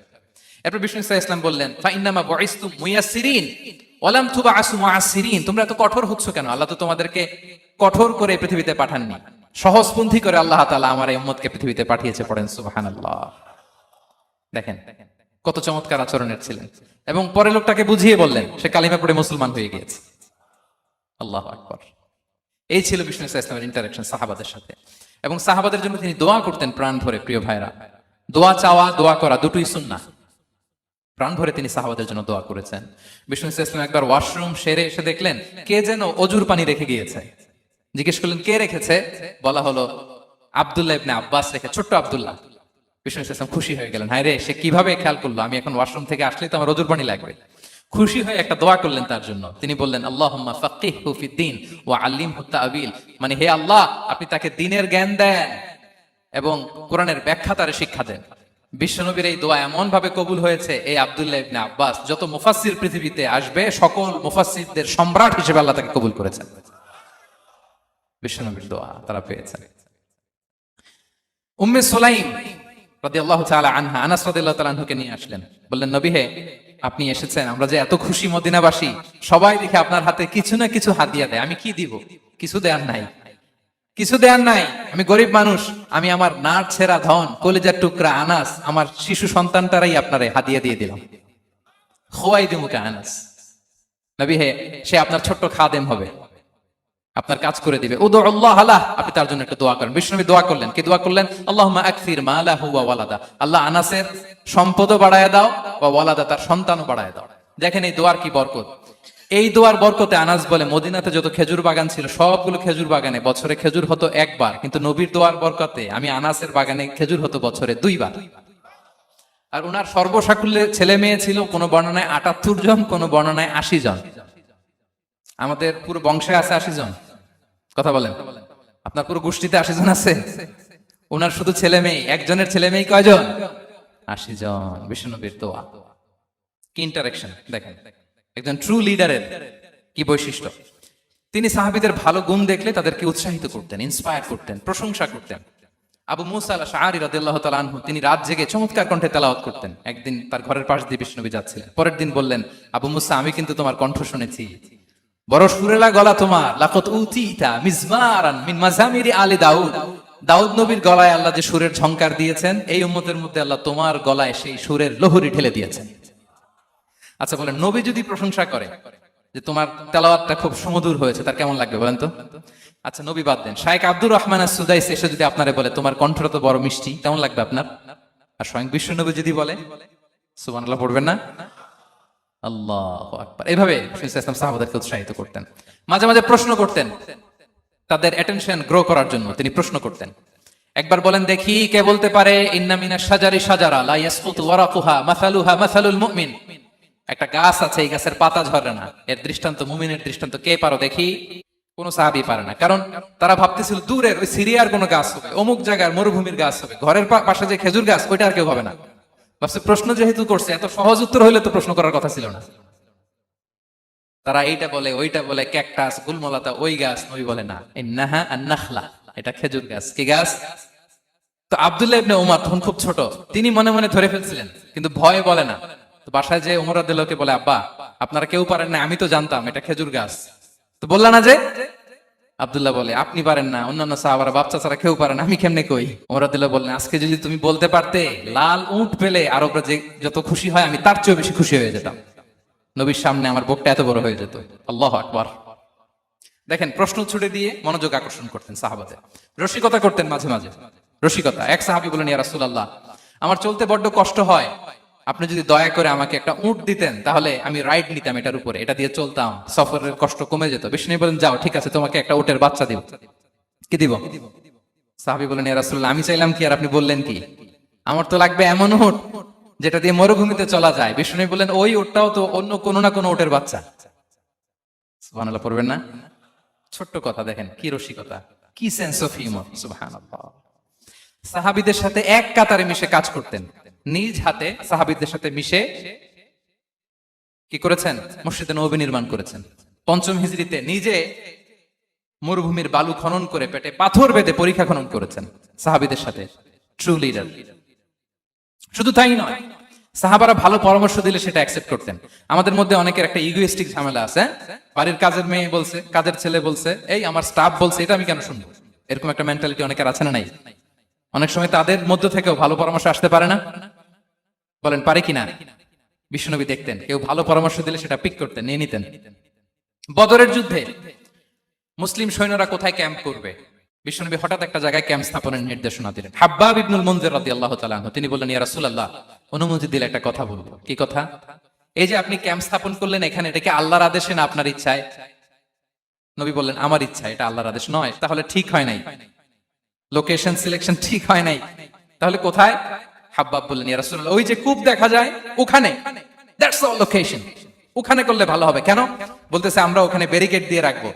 এরপর বিষ্ণু ইসলাম বললেন, ফাইন্নামা বুইসতুম মুয়াসসিরিন ওয়া লাম তুবআসু মুআসসিরিন। তোমরা এত কঠোর হচ্ছ কেন? আল্লাহ তো তোমাদেরকে কঠোর করে পৃথিবীতে পাঠাননি, সহজপন্থী করে আল্লাহ তাআলা আমার এই উম্মতকে পৃথিবীতে পাঠিয়েছে। পড়েন সুবহানাল্লাহ। দেখেন কত চমৎকার আচরণের ছিলেন। এবং পরে লোকটাকে বুঝিয়ে বললেন, সে কালিমা পড়ে মুসলমান হয়ে গিয়েছে। আল্লাহু আকবার। এই ছিল বিষ্ণু ইসলামের ইন্টারেকশন সাহাবাদের সাথে। এবং সাহাবাদের জন্য তিনি দোয়া করতেন প্রাণ ভরে। প্রিয় ভাইরা, দোয়া চাওয়া, দোয়া করা দুটোই সুন্নাহ। প্রাণ ভরে তিনি সাহাবাদের জন্য দোয়া করেছেন। বিষ্ণু ইসলাম একবার ওয়াশরুম সেরে এসে দেখলেন কে যেন অজুর পানি রেখে গিয়েছে। জিজ্ঞেস করলেন, কে রেখেছে? বলা হলো, আব্দুল্লাহ ইবনে আব্বাস রেখে, ছোট্ট আব্দুল্লাহ। বিষ্ণু ইসলাম খুশি হয়ে গেলেন, হায় রে, সে কিভাবে খেয়াল করলো, আমি এখন ওয়াশরুম থেকে আসলে তো আমার অজুর পানি লাগবে। খুশি হয়ে একটা দোয়া করলেন তার জন্য। তিনি বললেন, আল্লাহুম্মা ফাক্কিহহু ফিদ্দীন ওয়া আল্লিমহু তা'বীল। মানে হে আল্লাহ, আপনি তাকে দ্বীনের জ্ঞান দেন এবং কোরআনের ব্যাখ্যা তারে শিক্ষা দেন। বিশ্বনবীর এই দোয়া এমন ভাবে কবুল হয়েছে, এই আব্দুল্লাহ ইবনে আব্বাস যত মুফাসসির পৃথিবীতে আসবে, সকল মুফাসসিরদের সম্রাট হিসেবে আল্লাহ তাকে কবুল করেছেন। বিশ্বনবীর দোয়া তারা পেয়েছেন। উম্মে সুলাইম রাদিয়াল্লাহু তাআলা আনহা, আনাস রাদিয়াল্লাহু তাআলা আনহুকে নিয়ে আসলেন। বললেন, নবী হে, আপনি এসেছেন, আমরা যে এত খুশি মদিনাবাসী, সবাই দেখে আপনার হাতে কিছু না কিছু হাদিয়া দেয়। আমি কি দিব? কিছু দেয়ার নাই, কিছু দেয়ার নাই। আমি গরিব মানুষ, আমি আমার নাট ছেঁড়া ধন, কলিজার টুকরা আনাস, আমার শিশু সন্তানটারাই আপনারে হাদিয়া দিয়ে দিলাম। খুয়াইদিমুকা আনাস। নবী হে, সে আপনার ছোট্ট খাদেম হবে, আপনার কাজ করে দিবে। উদুল্লাহ আলাহ, আপনি তার জন্য একটা দোয়া করেন। বিষ্ণু দোয়া করলেন। কি দোয়া করলেন? আল্লাহুম্মা আকসির মালাহু ওয়া ওয়ালাদা। আল্লাহ আনাসের সম্পদও বাড়ায় দাও, ওয়া ওয়ালাদা, তার সন্তানও বাড়ায় দাও। দেখেন এই দোয়ার কি বরকত। এই দোয়ার বরকতে আনাস বলে, মদিনাতে যত খেজুর বাগান ছিল সবগুলো খেজুর বাগানে বছরে খেজুর হতো একবার, কিন্তু নবীর দোয়ার বরকতে আমি আনাসের বাগানে খেজুর হতো বছরে 2 বার। আর ওনার সর্বসাকুল্যে ছেলে মেয়ে ছিল কোন বর্ণনায় ৭৮ জন, কোন বর্ণনায় ৮০ জন। আমাদের পুরো বংশে আছে ৮০ জন, কথা বলেন। আপনার পুরো গোষ্ঠীতে ৮০ জন আছে? ওনার শুধু ছেলে মেয়ে, একজনের ছেলে মেয়ে কয়জন? ৮০ জন। বিশ্বনবীর দোয়া, কি ইন্টারেকশন দেখেন একজন ট্রু লিডারের কি বৈশিষ্ট্য। তিনি সাহাবীদের ভালো গুণ দেখলে তাদেরকে উৎসাহিত করতেন, ইন্সপায়ার করতেন, প্রশংসা করতেন। আবু মুসা আল-আশআরী রাদিয়াল্লাহু তাআলা আনহু তিনি রাত জেগে চমৎকার কণ্ঠে তেলাওয়াত করতেন। একদিন তার ঘরের পাশ দিয়ে বিশ্বনবী যাচ্ছিলেন, পরের দিন বললেন, আবু মুসা আমি কিন্তু তোমার কণ্ঠ শুনেছি, বড় সুরেলা গলা তোমার। লাকাত উতিতা মিজমারান মিন মাজামিরি আলি দাউদ, দাউদ নবীর গলায় আল্লাহ যে সুরের ঝংকার দিয়েছেন, এই উম্মতের মধ্যে আল্লাহ তোমার গলায় সেই সুরের লহরী ঢেলে দিয়েছেন। আচ্ছা বলেন, নবী যদি প্রশংসা করে যে তোমার তেলাওয়াতটা খুব সুমধুর হয়েছে, তার কেমন লাগবে বলেন তো? আচ্ছা নবী বাদ দেন, শাইখ আব্দুর রহমান আস-সুদাইস এসে যদি আপনারে বলে তোমার কণ্ঠটা তো বড় মিষ্টি, কেমন লাগবে আপনার? আর স্বয়ং বিশ্বনবী যদি বলে, সুবহানাল্লাহ পড়বেন না? আল্লাহু আকবার। এইভাবে ইসলাম সাহাবাদেরকে উৎসাহিত করতেন। মাঝে মাঝে প্রশ্ন করতেন, তাদের অ্যাটেনশন গ্রো করার জন্য তিনি প্রশ্ন করতেন। একবার বলেন দেখি, কে বলতে পারে ইন্না মিনাশ শাজারি শাজারা লা ইয়াসকুতু ওয়ারাকুহা মাসালুহা মাসালুল মুমিন, একটা গাছ আছে এই গাছের পাতা ঝরে না, এর দৃষ্টান্ত মুমিনের দৃষ্টান্ত। কে পারো দেখি? কোন সাহাবী পারে না, কারণ তারা ভাবতেছিল দূরের ওই সিরিয়ার কোন গাছ হবে, অমুক জায়গার মরুভূমির গাছ হবে, ঘরের পাশে যে খেজুর গাছ ওইটা আর কেউ হবে না। ভাবছে প্রশ্ন যেহেতু করছে, এত সহজ উত্তর হইলে তো প্রশ্ন করার কথা ছিল না। তারা এইটা বলে ওইটা বলে, ক্যাকটাস গুলমলাতা ওই গাছ, নবী বলে না, ইন্নাহা আন-নাখলা, এটা খেজুর গাছ। কি গাছ? তো আব্দুল্লাহ ইবনে উমর তখন খুব ছোট, তিনি মনে মনে ধরে ফেলছিলেন, কিন্তু ভয়ে বলে না। তো বাসায় যে উমর রাদিয়াল্লাহুকে বলে, আব্বা আপনারা কেউ পারেন না, আমি তো জানতাম এটা খেজুর গাছ, তো বললা না যে? আব্দুল্লাহ বলে, আপনি পারেন না, অন্যান্য সাহাবারা বাচ্চা ছাড়া কেউ পারেন, আমি কেমনে কই? উমর রাদিয়াল্লাহু বললেন, আজকে যদি তুমি বলতে পারতে, লাল উট পেলে আরবরা যে যত খুশি হয়, আমি তার চেয়েও বেশি খুশি হয়ে যেতাম। নবীর সামনে আমার বুকটা এত বড় হয়ে যেত। আল্লাহু আকবার। দেখেন প্রশ্ন ছুড়ে দিয়ে মনোযোগ আকর্ষণ করতেন সাহাবাদের, রসিকতা করতেন মাঝে মাঝে। রসিকতা, এক সাহাবী বলেন, ইয়া রাসূলুল্লাহ আমার চলতে বড্ড কষ্ট হয়, আপনি যদি দয়া করে আমাকে একটা উট দিতেন, তাহলে আমি রাইড নিতাম এটার উপরে, এটা দিয়ে চলতাম, সফরের কষ্ট কমে যেত। বিষ্ণু বলেন, যাও ঠিক আছে, তোমাকে একটা উটের বাচ্চা দিব। কি দিব? সাহাবী বলেন, ইয়া রাসূলুল্লাহ আমি চাইলাম কি আর আপনি বললেন কি? আমার তো লাগবে এমন উট যেটা দিয়ে মরুভূমিতে চলা যায়। বিষ্ণু বলেন, ওই উটটাও তো অন্য কোনো না কোনো উটের বাচ্চা। সুবহানাল্লাহ পড়বেন না? ছোট্ট কথা, দেখেন কি রসিকতা, কি সেন্স অফ হিউমার। সুবহানাল্লাহ। সাহাবীদের সাথে এক কাতারে মিশে কাজ করতেন, নিজ হাতে সাহাবীদের সাথে মিশে কি করেছেন? মসজিদে নববী নির্মাণ করেছেন। পঞ্চম হিজরিতে নিজে মরুভূমির বালু খনন করে পেটে পাথর বেঁধে পরীক্ষা খনন করেছেন সাহাবীদের সাথে। True leader. শুধু তাই নয়, সাহাবারা ভালো পরামর্শ দিলে সেটা অ্যাকসেপ্ট করতেন। আমাদের মধ্যে অনেকের একটা ইগোইস্টিক ঝামেলা আছে, বাড়ির কাজের মেয়ে বলছে, কাজের ছেলে বলছে, এই আমার স্টাফ বলছে, এটা আমি কেন শুনবো? এরকম একটা মেন্টালিটি অনেকের আছে না নাই? অনেক সময় তাদের মধ্য থেকেও ভালো পরামর্শ আসতে পারে না? বলেন পারে কিনা? বিশ্বনবী দেখতেন কেউ ভালো পরামর্শ দিলে সেটা পিক করতেন, নিয়ে নিতেন। বদরের যুদ্ধে মুসলিম সৈন্যরা কোথায় ক্যাম্প করবে, বিশ্বনবী হঠাৎ একটা জায়গায় ক্যাম্প স্থাপনের নির্দেশনা দিলেন। হাব্বাব ইবনুল মুনজির রাদিয়াল্লাহু তাআলা আনহু তিনি বললেন, ইয়া রাসূলুল্লাহ অনুমতি দিলে একটা কথা বলবো। কি কথা? এই যে আপনি ক্যাম্প স্থাপন করলেন এখানে, এটা কি আল্লাহর আদেশে না আপনার ইচ্ছায়? নবী বললেন, আমার ইচ্ছা, এটা আল্লাহর আদেশ নয়। তাহলে ঠিক হয় নাই, লোকেশন সিলেকশন ঠিক হয় নাই। তাহলে কোথায়? হাব্বাব বললেন, ইয়া রাসূলুল্লাহ ওই যে কূপ দেখা যায় ওখানে, দ্যাটস দ্য লোকেশন, ওখানে করলে ভালো হবে। কেন? বলতেছে আমরা ওখানে ব্যারিকেড দিয়ে রাখবো,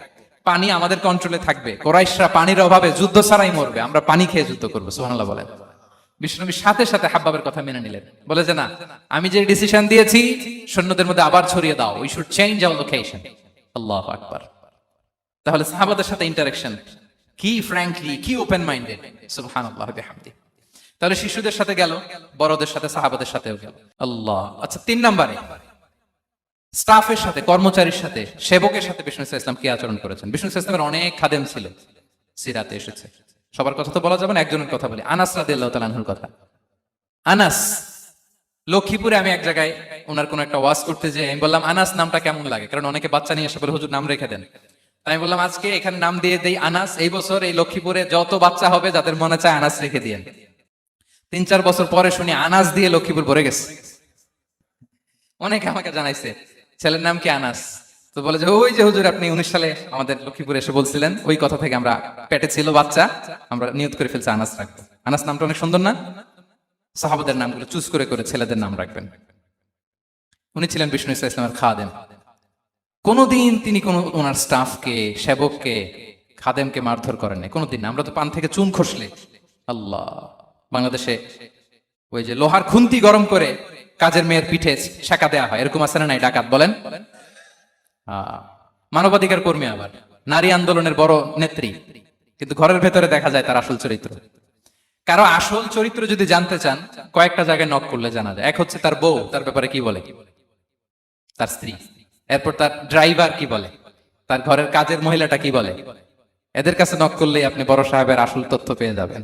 পানি আমাদের কন্ট্রোলে থাকবে, কুরাইশরা পানির অভাবে যুদ্ধ ছাড়াই মরবে, আমরা পানি খেয়ে যুদ্ধ করবো। সুবহানাল্লাহ বলেন। বিশ্বনবী সাথে সাথে হাব্বাবের কথা মেনে নিলেন, বলে যে না, আমি যে ডিসিশন দিয়েছি সৈন্যদের মধ্যে আবার ছড়িয়ে দাও, we should change our location. আল্লাহু আকবার। তাহলে সাহাবাদের সাথে ইন্টারেকশন কি ফ্র্যাঙ্কলি, কি ওপেন মাইন্ডেড। সুবহানাল্লাহ বিহামদি। তাহলে শিশুদের সাথে গেল, বড়দের সাথে, সাহাবাদের সাথেও গেল। আল্লাহ। আচ্ছা 3 নম্বরে স্টাফের সাথে, কর্মচারীর সাথে, সেবকের সাথে বিষ্ণু ইসলাম কি আচরণ করেছেন? বিষ্ণু ইসলামের অনেক খাদেম ছিল, সিরাতে এসেছে। সবার কথা তো বলা যাবে না, একজনের কথা বলি, আনাস রাদিয়াল্লাহু তাআলা আনহুর কথা। আনাস লক্ষ্মীপুরে, আমি এক জায়গায় ওনার কোন একটা ওয়াজ করতে যে আমি বললাম আনাস নামটা কেমন লাগে, কারণ অনেকে বাচ্চা নিয়ে এসে বলে হুজুর নাম রেখে দেন। আমি বললাম আজকে এখানে নাম দিয়ে দেই আনাস, এই বছর এই লক্ষ্মীপুরে যত বাচ্চা হবে যাদের মনে চায় আনাস রেখে দিয়েন। 3-4 বছর পরে শুনি আনাস দিয়ে লক্ষ্মীপুর ভরে গেছে। অনেকে আমাকে জানাইছে ছেলের নাম কি আনাস, তো বলে যে ওই যে হুজুর আপনি 19 সালে আমাদের লক্ষ্মীপুরে এসে বলছিলেন, ওই কথা থেকে আমরা পেটে ছিল বাচ্চা, আমরা নিয়ত করে ফেলছি আনাস রাখবো। আনাস নামটা অনেক সুন্দর না? সাহাবাদের নামগুলো চুজ করে করে ছেলেদের নাম রাখবেন। উনি ছিলেন বিষ্ণু ইসা ইসলামের খাদেম। কোনোদিন তিনি কোন ওনার স্টাফকে, সেবককে, খাদেমকে মারধর করেন নাই, কোনোদিন না। আমরা তো পান থেকে চুন খসলে আল্লাহ, বাংলাদেশে ওই যে লোহার খুন্তি গরম করে কাজের মেয়ের পিঠে শাকা দেয়া হয়, এরকম আছে না নাই? ডাকাত বলেন। মানবাধিকার কর্মী, আবার নারী আন্দোলনের বড় নেত্রী, কিন্তু ঘরের ভেতরে দেখা যায় তার আসল চরিত্র। কারো আসল চরিত্র যদি জানতে চান, কয়েকটা জায়গায় নক করলে জানা যায়। এক হচ্ছে তার বউ, তার ব্যাপারে কি বলে, তার স্ত্রী। এরপর তার ড্রাইভার কি বলে, তার ঘরের কাজের মহিলাটা কি বলে। এদের কাছে নক করলেই আপনি বড় সাহেবের আসল তথ্য পেয়ে যাবেন।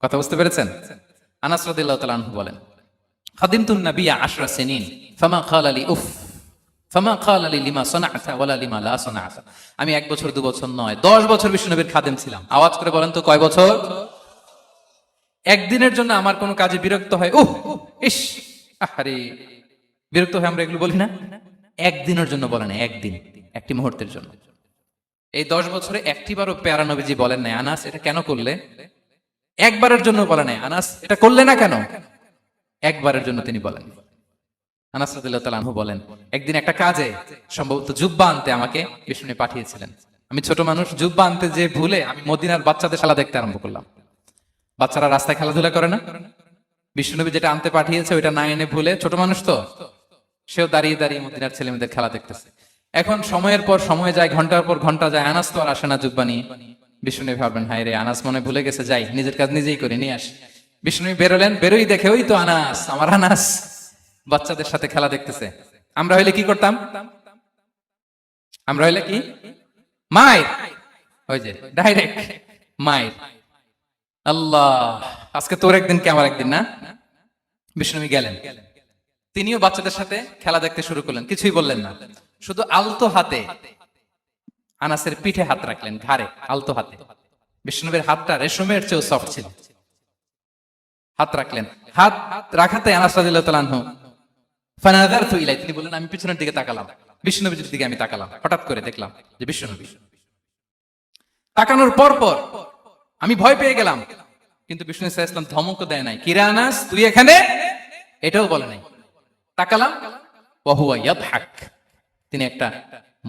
কথা বুঝতে পেরেছেন? আনাস রাদিয়াল্লাহু তাআলা আনহু বলেন, খাদিমতুন নাবিয়্যা 10 সিনিন ফামা ক্বালা লি উফ ফামা ক্বালা লি লিমা সানা'তা ওয়ালা লিমা লা সানা'তা। আমি 1 বছর 2 বছর নয়, 10 বছর বিশ্বনবীর খাদেম ছিলাম। আওয়াজ করে বলেন তো কয় বছর? একদিনের জন্য আমার কোনো কাজে বিরক্ত হয়, ইস, আহারে, বিরক্ত হয়, আমরা এগুলো বলি না? একদিনের জন্য বলেন, একদিন, একটি মুহূর্তের জন্য। এই 10 বছরে একটিবারও পেয়ারা নবীজি বলেন নাই, আনাস এটা কেন করলে? একবারের জন্য বলে নাই, আনাস এটা করলে না কেন? একবারের জন্য তিনি বলেন। আনাস রাদিয়াল্লাহু তাআলা আনহু বলেন, একদিন একটা কাজে, সম্ভবত জুব্বা আনতে আমাকে বিষ্ণু পাঠিয়েছিলেন। আমি ছোট মানুষ, জুব্বা আনতে যে ভুলে আমি মদিনার বাচ্চাদের খেলা দেখতে আরম্ভ করলাম। বাচ্চারা রাস্তায় খেলাধুলা করে না? বিষ্ণুনবী যেটা আনতে পাঠিয়েছে ওইটা না এনে ভুলে, ছোট মানুষ তো, সেও দাঁড়িয়ে দাঁড়িয়ে মদিনার ছেলে মেয়েদের খেলা দেখতেছে। এখন সময়ের পর সময় যায়, ঘন্টার পর ঘন্টা যায়, আনাস তো আর আসে না জুব্বা নিয়ে। বিষ্ণুনবী ভাবলেন, হায় রে, আনাস মনে ভুলে গেছে, যাই নিজের কাজ নিজেই করে নিয়ে আসি। বিষ্ণুনবী বেরোলেন, বেরোই দেখে ওই তো আনাস, আমার আনাস বাচ্চাদের সাথে খেলা দেখতেছে। আমরা হইলে কি করতাম? আমরা হইলে কি মায়ের, ওই যে ডাইরেক্ট মায়ের। আল্লাহ, আজকে তোর একদিন কি আমার একদিন না? বিষ্ণুনবী গেলেন, তিনিও বাচ্চাদের সাথে খেলা দেখতে শুরু করলেন, কিছুই বললেন না, শুধু আলতো হাতে আনাসের পিঠে হাত রাখলেন, ঘাড়ে আলতো হাতে। বিষ্ণুনবীর হাতটা রেশমের চেয়েও সফট ছিল। হাত রাখলেন, হাত রাখাতে আনাস রাদিয়াল্লাহু তাআলা আনহু ফানাযারতু ইলাই, তিনি বললেন আমি পিছনের দিকে তাকালাম, বিষ্ণুনবীর দিকে আমি তাকালাম, হঠাৎ করে দেখলাম যে বিষ্ণুনবী। তাকানোর পর পর আমি ভয় পেয়ে গেলাম, কিন্তু বিষ্ণু সাল্লাল্লাহু আলাইহি ওয়াসাল্লাম ধমকও দেয় নাই, কিরে আনাস তুই এখানে, এটাও বলে নাই। তাকালাম, ওয়া হুয়া ইয়াদহাক, তিনি একটা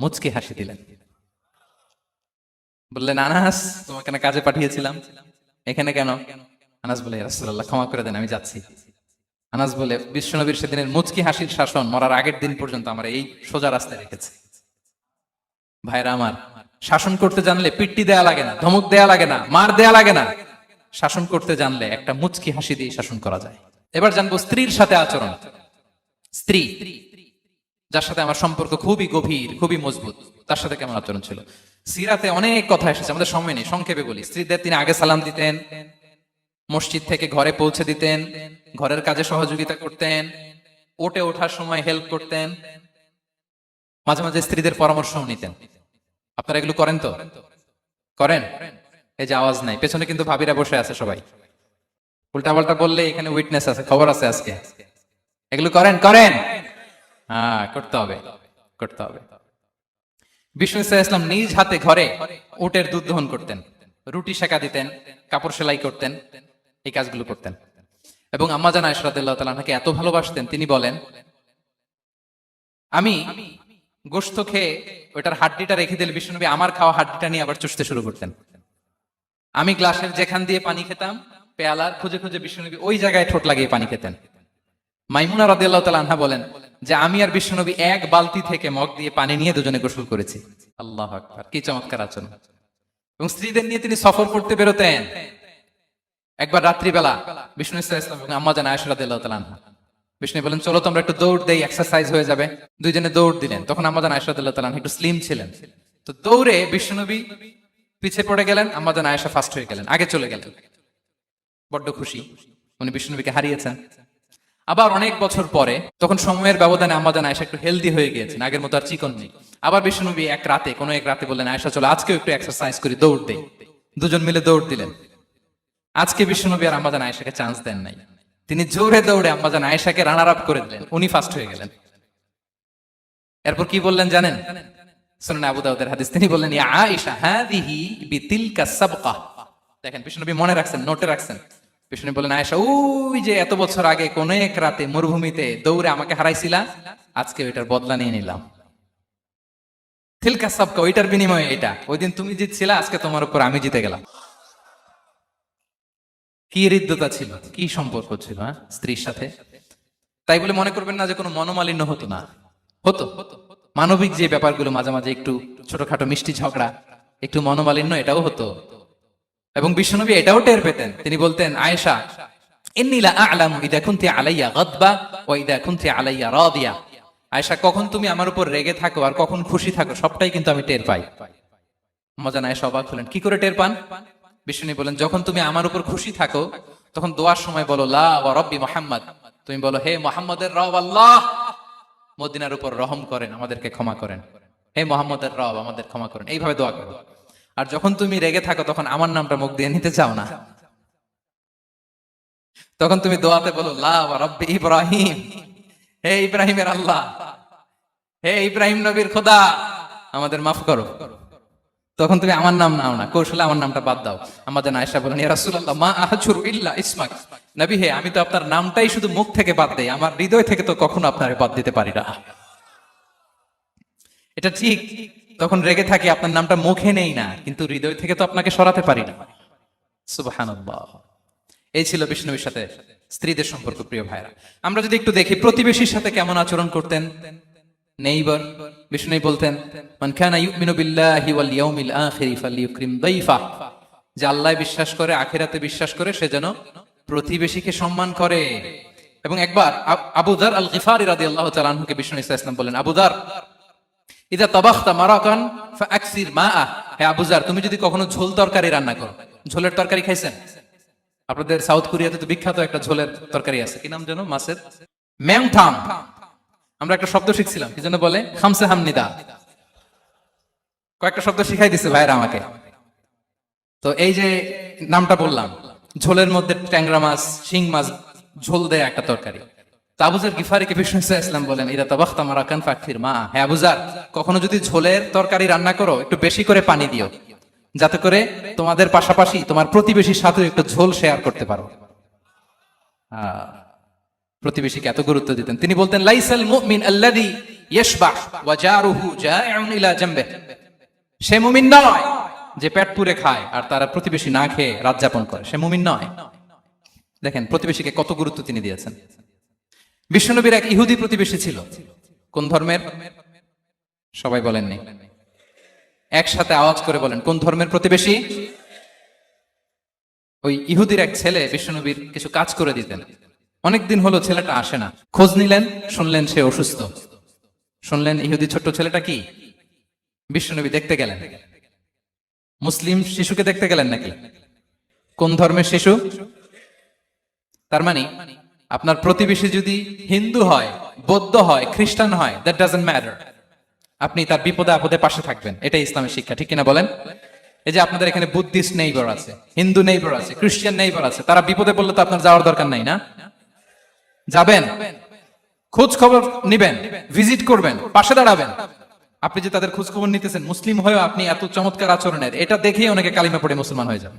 মুচকি হাসি দিলেন। বললেন, আনাস তোমাকে না কাজে পাঠিয়েছিলাম, এখানে কেন? আনাস বলে, ইয়া রাসূলুল্লাহ ক্ষমা করে দেন, আমি যাচ্ছি। আনাস বলে, বিশ্বনবীর সেদিনের মুচকি হাসির শাসন মরার আগের দিন পর্যন্ত আমার এই সোজা রাস্তায় রেখেছে। ভাইরা আমার, শাসন করতে জানলে পিট্টি দেয়া লাগে না, ধমক দেয়া লাগে না, মার দেয়া লাগে না। শাসন করতে জানলে একটা মুচকি হাসি দিয়ে শাসন করা যায়। এবার জানবো স্ত্রীর সাথে আচরণ। স্ত্রী, যার সাথে আমার সম্পর্ক খুবই গভীর, খুবই মজবুত, তার সাথে কেমন আচরণ ছিল? সিরাতে অনেক কথা এসেছে, আমাদের সময় নেই, সংক্ষেপে বলি। স্ত্রীদের তিনি আগে সালাম দিতেন, মসজিদ থেকে ঘরে পৌঁছে দিতেন, ঘরের কাজে সহযোগিতা করতেন, ওঠে ওঠার সময় হেল্প করতেন, মাঝে মাঝে স্ত্রীদের পরামর্শও নিতেন। আপনারা এগুলো করেন তো? করেন? এই যে আওয়াজ নাই, পেছনে কিন্তু ভাবিরা বসে আছে সবাই, উল্টা পাল্টা বললে এখানে উইটনেস আছে, খবর আছে আজকে। এগুলো করেন? করেন? হ্যাঁ, করতে হবে, করতে হবে। বিষ্ণু সাল্লাল্লাহু আলাইহি ওয়াসাল্লাম নিজ হাতে ঘরে উটের দুধ দহন করতেন, রুটি সেকা দিতেন, কাপড় সেলাই করতেন, এই কাজগুলো করতেন। এবং আম্মা জান আয়েশা রাদিয়াল্লাহু তাআলা আনহাকে এত ভালোবাসতেন, তিনি বলেন, আমি গোশত খেয়ে ওটার হাড্ডিটা রেখে দিলে বিষ্ণুনবী আমার খাওয়া হাড্ডিটা নিয়ে আবার চুষতে শুরু করতেন। আমি গ্লাসের যেখান দিয়ে পানি খেতাম, পেয়ালার খুঁজে খুঁজে বিষ্ণুনবী ওই জায়গায় ঠোঁট লাগিয়ে পানি খেতেন। মাইমুনা রাদিয়াল্লাহু তাআলা আনহা বলেন যে আমি আর বিষ্ণুনবী এক বালতি থেকে মগ দিয়ে পানি নিয়ে দুজনে গোসল করেছি। আল্লাহু আকবার, কি চমৎকার আচরণ। এবং স্ত্রীদের নিয়ে তিনি সফর করতে বেরোতেন। একবার রাত্রিবেলা বিষ্ণু সাল্লাল্লাহু আলাইহি ওয়াসাল্লাম এবং আম্মা জান আয়েশা রাদিয়াল্লাহু তাআলা আনহা, বিষ্ণু বলেন চলো তো আমরা একটু দৌড় দেই, এক্সারসাইজ হয়ে যাবে। দুইজনে দৌড় দিলেন। তখন আম্মা জান আয়েশা রাদিয়াল্লাহু তাআলা আনহা একটু স্লিম ছিলেন, তো দৌড়ে বিষ্ণুনবী পিছিয়ে পড়ে গেলেন, আম্মা জান আয়েশা ফার্স্ট হয়ে গেলেন, আগে চলে গেলেন। বড্ড খুশি, উনি বিষ্ণুনবীকে হারিয়েছেন। আবার অনেক বছর পরে, তখন সময়ের ব্যবধানে আম্মা জান আয়েশা একটু হেলদি হয়ে গিয়েছেন, আগের মতো আর চিকন নেই। আবার বিষ্ণুনবী এক রাতে বললেন, আয়েশা চলো আজকেও একটু এক্সারসাইজ করি, দৌড় দেই। দুজন মিলে দৌড় দিলেন। আজকে বিষ্ণুনবী আর আম্মা জান আয়েশাকে চান্স দেন নাই, তিনি জোরে দৌড়ে আম্মা জান আয়েশাকে রানার আপ করে দিলেন, উনি ফার্স্ট হয়ে গেলেন। এরপর কি বললেন জানেন? সুনান আবু দাউদের হাদিস, তিনি বললেন, ইয়া আয়েশা হাযিহি বিতিলকা সাবকা। দেখেন বিষ্ণুনবী মনে রাখছেন, নোটে রাখছেন। বিষ্ণু বলেন, আয়েশা, ওই যে এত বছর আগে কোন এক রাতে মরুভূমিতে দৌড়ে আমাকে হারাইছিলা, আজকে ওইটার বদলা নিয়ে নিলাম। থিলকা সাবকা, ওইটার বিনিময়ে এটা। ওই দিন তুমি জিতছিলা, আজকে তোমার উপর আমি জিতে গেলাম। কি হৃদ্যতা ছিল, কি সম্পর্ক ছিল স্ত্রীর সাথে। তাই বলে মনে করবেন না যে কোনো মনোমালিন্য হতো না, হতো। মানবিক যে ব্যাপারগুলো, মাঝে মাঝে একটু ছোটখাটো মিষ্টি ঝগড়া, একটু মনোমালিন্য, এটাও হতো। এবং বিশ্বনবী এটাও টের পেতেন। তিনি বলতেন, আয়েশা, ইন্নী লা আ'লামু ইযা কুনতি আলাইয়া গাদবা ওয়া ইযা কুনতি আলাইয়া রাদিয়া। আয়েশা, কখন তুমি আমার উপর রেগে থাকো আর কখন খুশি থাকো, সবটাই কিন্তু আমি টের পাই। মজান আয়েশা অবাক হলেন, কি করে টের পান? বিষ্ণু বলেন, যখন তুমি আমার উপর খুশি থাকো তখন দোয়ার সময় বলো লা ওয়া রাব্বি মুহাম্মদ, তুমি বলো, হে মুহাম্মদের রব আল্লাহ, মদিনার উপর রহম করেন, আমাদেরকে ক্ষমা করেন। হে মুহাম্মদের রব, আমাদের ক্ষমা করেন। এইভাবে দোয়া করো। আর যখন তুমি রেগে থাকো তখন আমার নামটা মুখ দিয়ে নিতে চাও না, তখন তুমি দোয়াতে বলো লা ওয়া রাব্বি ইব্রাহিম, হে ইব্রাহিমের আল্লাহ, হে ইব্রাহিম নবীর খোদা, আমাদের মাফ করো। তখন তুমি আমার নাম নাও না, কৌশলে আমার নামটা বাদ দাও। আমাদের আয়েশা বলেন, ইয়া রাসূলুল্লাহ, মা আহজুরু ইল্লা ইসমাক, নবী হে, আমি তো আপনার নামটাই শুধু মুখ থেকে বাদ দেই, আমার হৃদয় থেকে তো কখনো আপনারে বাদ দিতে পারি না। এটা ঠিক, তখন রেগে থাকি, আপনার নামটা মুখে নেই না, কিন্তু হৃদয় থেকে তো আপনাকে সরাতে পারি না। সুবহানাল্লাহ। এই ছিল বিষ্ণুর সাথে স্ত্রীদের সম্পর্ক। প্রিয় ভাইরা, আমরা যদি একটু দেখি প্রতিবেশীর সাথে কেমন আচরণ করতেন নেইবার। বিষ্ণু বলতেন, মান কানা ইউমিনু বিল্লাহি ওয়াল ইয়াউমিল আখিরি ফালইউকরিম দাইফা, যে আল্লাহ বিশ্বাস করে, আখিরাতে বিশ্বাস করে, সে যেন প্রতিবেশীকে সম্মান করে। এবং একবার আবু যার আল গিফারি রাদিয়াল্লাহু তাআলা আনহুকে বিষ্ণু ইসা ইসলাম বলেন, আবু যার, ইদা তাবাখতা মারাকান ফাআকসির মাআ, হে আবু যার, তুমি যদি কখনো ঝোল তরকারি রান্না করো, ঝোলের তরকারি খাইছেন? আপনাদের সাউথ কোরিয়াতে তো বিখ্যাত একটা ঝোলের তরকারি আছে, কি নাম যেন, মাছের ম্যাংথাম। আমরা একটা শব্দ শিখছিলাম, কি যেন বলে, খামসে হামনিদা। কয়েকটা শব্দ শিখাই দিছে ভাইরা আমাকে। তো এই যে নামটা বললাম, ঝোলের মধ্যে ট্যাংরা মাছ, শিং মাছ ঝোল দেয় একটা তরকারি। তো আবু যার গিফারিকে বিষ্ণু ইসলাম বলেন, ইদা তাবাখতা মারাকান ফাকফির মা, হে আবু যার, কখনো যদি ঝোলের তরকারি রান্না করো, একটু বেশি করে পানি দিও, যাতে করে তোমাদের পাশাপাশি তোমার প্রতিবেশীর সাথে একটু ঝোল শেয়ার করতে পারো। প্রতিবেশীকে এত গুরুত্ব দিতেন। তিনি বলতেন, লাইসাল মুমিন আল্লাযী ইয়াশবাহ ওয়া জারুহু জাইউন ইলা জামবিহি, সে মুমিন নয় যে পেট পুরে খায় আর তার প্রতিবেশী না খেয়ে রাত যাপন করে, সে মুমিন নয়। দেখেন প্রতিবেশীকে কত গুরুত্ব তিনি দিয়েছেন। বিশ্বনবীর এক ইহুদি প্রতিবেশী ছিল। কোন ধর্মের? সবাই বলেননি, একসাথে আওয়াজ করে বলেন, কোন ধর্মের প্রতিবেশী? ওই ইহুদির এক ছেলে বিশ্বনবীর কিছু কাজ করে দিতেন। অনেকদিন হলো ছেলেটা আসে না, খোঁজ নিলেন, শুনলেন সে অসুস্থ। শুনলেন ইহুদি ছোট্ট ছেলেটা কি, বিশ্বনবী দেখতে গেলেন। মুসলিম শিশুকে দেখতে গেলেন নাকি? কোন ধর্মের শিশু? তার মানে আপনার প্রতিবেশী যদি হিন্দু হয়, বৌদ্ধ হয়, খ্রিস্টান হয়, দ্যাট ডাজন্ট ম্যাটার, আপনি তার বিপদে আপদে পাশে থাকবেন। এটাই ইসলামের শিক্ষা, ঠিক কিনা বলেন? এই যে আপনাদের এখানে বুদ্ধিস্ট নেইবার আছে, হিন্দু নেইবার আছে, খ্রিস্টান নেইবার আছে, তারা বিপদে পড়লে তো আপনার যাওয়ার দরকার নাই না? যাবেন, খোঁজ খবর নিবেন, ভিজিট করবেন, পাশে দাঁড়াবেন। আপনি যে তাদের খোঁজ খবর নিতেছেন, মুসলিম হয়েও আপনি এত চমৎকার আচরণের, এটা দেখেই অনেকে কালিমা পড়ে মুসলমান হয়ে যাবে।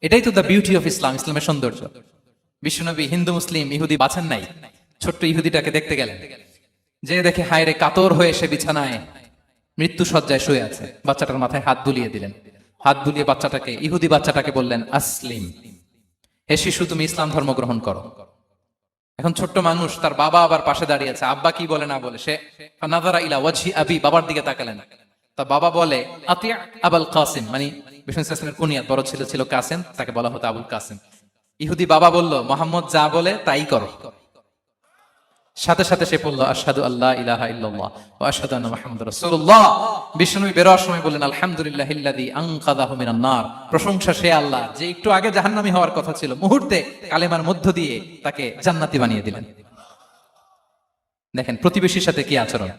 এটাই তো দ্য বিউটি অফ ইসলাম, ইসলামের সৌন্দর্য। বিশ্বনবী হিন্দু মুসলিম ইহুদি বাছেন নাই, ছোট্ট ইহুদিটাকে দেখতে গেলেন। যে দেখে হায়রে, কাতর হয়ে সে বিছানায় মৃত্যু সজ্জায় শুয়ে আছে। বাচ্চাটার মাথায় হাত বুলিয়ে দিলেন। হাত বুলিয়ে বাচ্চাটাকে, ইহুদি বাচ্চাটাকে বললেন, আসলিম, হে শিশু, তুমি ইসলাম ধর্ম গ্রহণ করো। এখন ছোট্ট মানুষ, তার বাবা আবার পাশে দাঁড়িয়ে আছে, আব্বা কি বলে না বলে, সে নাযারা ইলা ওয়াজহি আবি, বাবার দিকে তাকালেন। তা বাবা বলে, আতিয়া আবুল কাসিম, মানে বিষ্ণু ইসলামের কুনিয়াত, বড় ছেলে ছিল কাসিম, তাকে বলা হতো আবুল কাসিম। ইহুদি বাবা বলল, মুহাম্মদ যা বলে তাই করো। সাথে সাথে সে বলল, আশহাদু আল্লা ইলাহা ইল্লাল্লাহ ওয়া আশহাদু আন্না মুহাম্মাদুর রাসূলুল্লাহ। বিষ্ণু বেরোয়ার সময় বললেন, আলহামদুলিল্লাহিল্লাযী আনকাযাহু মিনান নার, প্রশংসা সে আল্লাহ যে একটু আগে জাহান্নামী হওয়ার কথা ছিল, মুহূর্তে কালেমার মধ্য দিয়ে তাকে জান্নাতি বানিয়ে দিলেন। দেখেন প্রতিবেশীর সাথে কি আচরণ।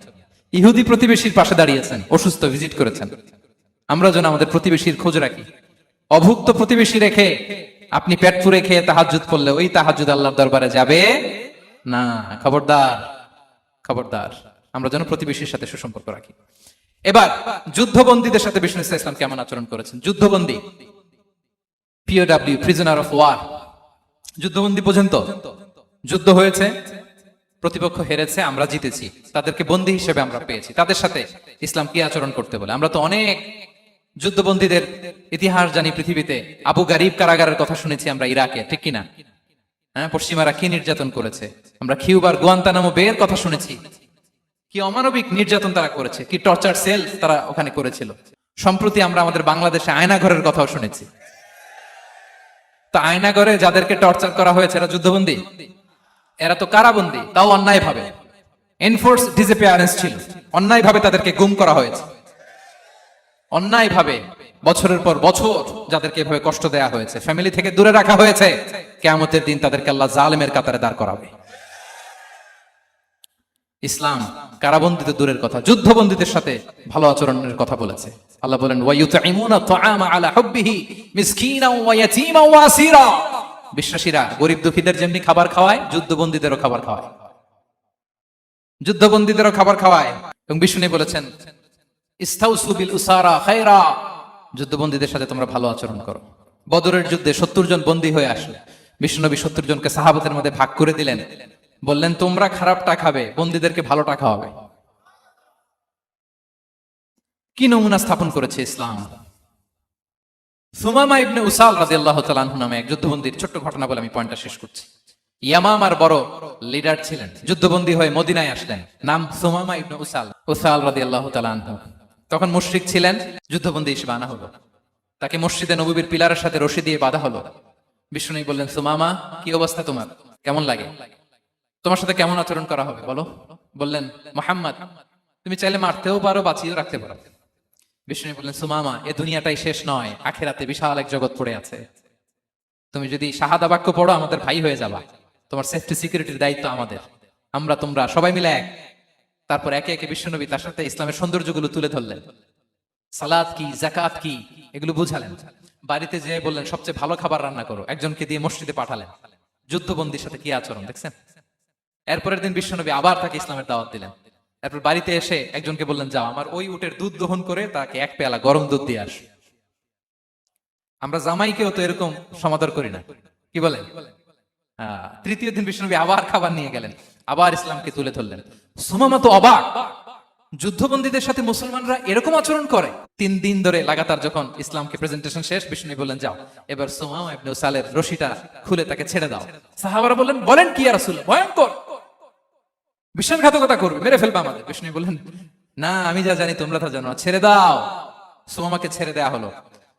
ইহুদি প্রতিবেশীর পাশে দাঁড়িয়েছেন, অসুস্থ, ভিজিট করেছেন। আমরা যেন আমাদের প্রতিবেশীর খোঁজ রাখি। অভুক্ত প্রতিবেশী রেখে আপনি পেট পুরে খেয়ে তাহাজ্জুদ পড়লে ওই তাহাজ্জুদ আল্লাহর দরবারে যাবে না। খবরদার, খবরদার, আমরা যেন প্রতিবেশীর সাথে সুসম্পর্ক রাখি। এবার যুদ্ধবন্দীদের সাথে বিষ্ণু ইসলাম কেমন আচরণ করেছেন। যুদ্ধবন্দী, পিওডব্লিউ, প্রিজনার অফ ওয়ার, যুদ্ধবন্দী পর্যন্ত যুদ্ধ হয়েছে, প্রতিপক্ষ হেরেছে, আমরা জিতেছি, তাদেরকে বন্দী হিসেবে আমরা পেয়েছি। তাদের সাথে ইসলাম কি আচরণ করতে বলে? আমরা তো অনেক যুদ্ধবন্দীদের ইতিহাস জানি পৃথিবীতে। আবু গারিব কারাগারের কথা শুনেছি আমরা ইরাকে, ঠিক কিনা? হ্যাঁ, পশ্চিমারা কি নির্যাতন করেছে। আমরা কিউবার গুয়ান্তানামো বের কথা শুনেছি, কি অমানবিক নির্যাতন তারা করেছে, কি টর্চার সেল তারা ওখানে করেছিল। সম্প্রতি আমরা আমাদের বাংলাদেশে আয়নাঘরের কথাও শুনেছি। তো আয়নাঘরে যাদেরকে টর্চার করা হয়েছে এরা যুদ্ধবন্দী? এরা তো কারাবন্দী, তাও অন্যায় ভাবে। এনফোর্স ডিসঅ্যাপিয়ারেন্স ছিল, অন্যায় ভাবে তাদেরকে গুম করা হয়েছে। অন্যায় ভাবে বছরের পর বছর যাদেরকে এভাবে কষ্ট দেয়া হয়েছে, ফ্যামিলি থেকে দূরে রাখা হয়েছে, কিয়ামতের দিন তাদেরকে আল্লাহ জালেমের কাতারে দাঁড় করাবে। ইসলাম কারাবন্দী তো দূরের কথা, যুদ্ধবন্দীদের সাথে ভালো আচরণের কথা বলেছে। আল্লাহ বলেন ওয়ায়ুতঈমুনা তুআমা আলা হুব্বিহি মিসকিনাও ওয়া ইয়াতীমা ওয়া আসীরা। বিশ্বাসীরা গরিব দুঃখীদের যেমনি খাবার খাওয়ায়, যুদ্ধবন্দীদেরও খাবার খাওয়ায়, যুদ্ধবন্দীদেরও খাবার খাওয়ায়। এবং বিষ্ণু বলেছেন ইস্তাউসু বিল উসারা খায়রা, যুদ্ধবন্দীদের সাথে তোমরা ভালো আচরণ করো। বদরের যুদ্ধে 70 জন বন্দী হয়ে আসলো। বিষ্ণুনবী 70 জনকে সাহাবাদের মধ্যে ভাগ করে দিলেন, বললেন তোমরা খারাপটা খাবে, বন্দীদেরকে ভালোটা খাওয়াবে। কি নমুনা স্থাপন করেছে ইসলাম। সুমামা ইবনে উসাল রাদিয়াল্লাহু তাআলা আনহু নামে এক যুদ্ধবন্দীর ছোট্ট ঘটনা বলে আমি পয়েন্টটা শেষ করছি। ইয়ামামার বড় লিডার ছিলেন, যুদ্ধবন্দী হয়ে মদিনায় আসলেন, নাম সুমামা ইবনে উসাল রাদিয়াল্লাহু তাআলা আনহু। তখন মুশরিক ছিলেন, যুদ্ধবন্দী হিসেবে আনা হলো। তাকে মসজিদে নববীর পিলারের সাথে রশি দিয়ে বাঁধা হলো। বিষ্ণু বললেন সুমামা, কি অবস্থা তোমার, কেমন লাগে, তোমার সাথে কেমন আচরণ করা হবে বলো। বললেন মুহাম্মদ, তুমি চাইলে মারতেও পারো, বাঁচিয়েও রাখতে পারো। বিষ্ণু বললেন সুমামা, এ দুনিয়াটাই শেষ নয়, আখিরাতে বিশাল এক জগৎ পড়ে আছে। তুমি যদি শাহাদা বাক্য পড়ো আমাদের ভাই হয়ে যাবা, তোমার সেফটি সিকিউরিটির দায়িত্ব আমাদের, আমরা তোমরা সবাই মিলে এক। তারপর একে একে বিশ্বনবী তার সাথে ইসলামের সৌন্দর্যগুলো তুলে ধরলেন। সালাত কি, যাকাত কি, এগুলো বুঝালেন। বাড়িতে যেয়ে বললেন সবচেয়ে ভালো খাবার রান্না করো, একজনকে দিয়ে মসজিদে পাঠালেন। যুদ্ধবন্দীর সাথে কি আচরণ দেখছেন। এরপরের দিন বিশ্বনবী আবার তাকে ইসলামের দাওয়াত দিলেন। এরপর বাড়িতে এসে একজনকে বললেন যাও আমার ওই উটের দুধ দহন করে তাকে এক পেয়ালা গরম দুধ দিয়ে আস। আমরা জামাইকেও তো এরকম সমাদর করি না, কি বলেন? তৃতীয় দিন বিশ্বনবী আবার খাবার নিয়ে গেলেন, আবার ইসলামকে তুলে ধরলেন। সুমামা তো অবাক, যুদ্ধবন্দীদের সাথে মুসলমানরা এরকম আচরণ করে। 3 দিন ধরে লাগাতার যখন ইসলামকে প্রেজেন্টেশন শেষ, বিষ্ণু বললেন যাও এবার সুমামা ইবনে উসালের রশিটা খুলে তাকে ছেড়ে দাও। সাহাবারা বলেন কি ইয়া রাসূলুল্লাহ, ভয়ঙ্কর, বিশ্বাসঘাতকতা করবে, মেরে ফেলবে আমাদের। বিষ্ণু বললেন না, আমি যা জানি তোমরা তা জানো না, ছেড়ে দাও। সুমামাকে ছেড়ে দেয়া হলো।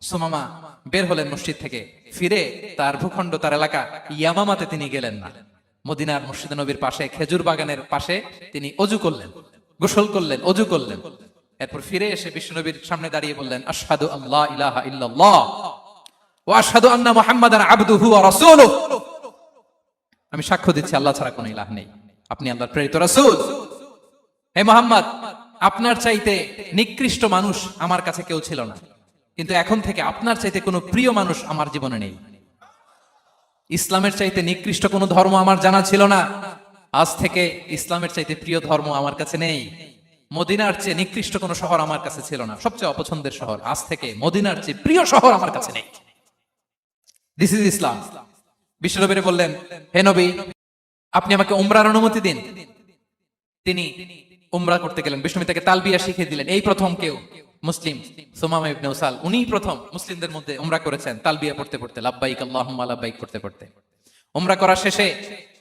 সুমামা বের হলেন মসজিদ থেকে, ফিরে তার ভূখণ্ড, তার এলাকা ইয়ামামাতে তিনি গেলেন না। মদিনার মসজিদে নবীর পাশে খেজুর বাগানের পাশে তিনি অজু করলেন, গোসল করলেন, অজু করলেন। এরপর ফিরে এসে বিশ্বনবীর সামনে দাঁড়িয়ে বললেন আশহাদু আল্লা ইলাহা ইল্লাল্লাহ ওয়া আশহাদু আন্না মুহাম্মাদান আবদুহু ওয়া রাসূলুহু। আমি সাক্ষ্য দিচ্ছি আল্লাহ ছাড়া কোনো ইলাহ নেই, আপনি আল্লাহর প্রেরিত রাসূল। হে মুহাম্মদ, আপনার চাইতে নিকৃষ্ট মানুষ আমার কাছে কেউ ছিল না, কিন্তু এখন থেকে আপনার চাইতে কোনো প্রিয় মানুষ আমার জীবনে নেই। ইসলামের চাইতে নিকৃষ্ট কোনো ধর্ম আমার জানা ছিল না, আজ থেকে ইসলামের চাইতে প্রিয় ধর্ম আমার কাছে নেই। মদিনার চেয়ে নিকৃষ্ট কোনো শহর আমার কাছে ছিল না, সবচেয়ে অপছন্দের শহর, আজ থেকে মদিনার চেয়ে প্রিয় শহর আমার কাছে নেই। দিস ইজ ইসলাম। বিশ্বনবী বললেন হে নবী, আপনি আমাকে উমরার অনুমতি দিন। তিনি উমরা করতে গেলেন, বিষ্ণু তাকে তালবিয়া শিখিয়ে দিলেন। এই প্রথম কেউ মুসলিম সুমামা ইবনে উসাল, উনিই প্রথম মুসলিমদের মধ্যে উমরা করেছেন তালবিয়া পড়তে পড়তে, লাব্বাইক আল্লাহুম্মা লাব্বাইক করতে করতে। উমরা করার শেষে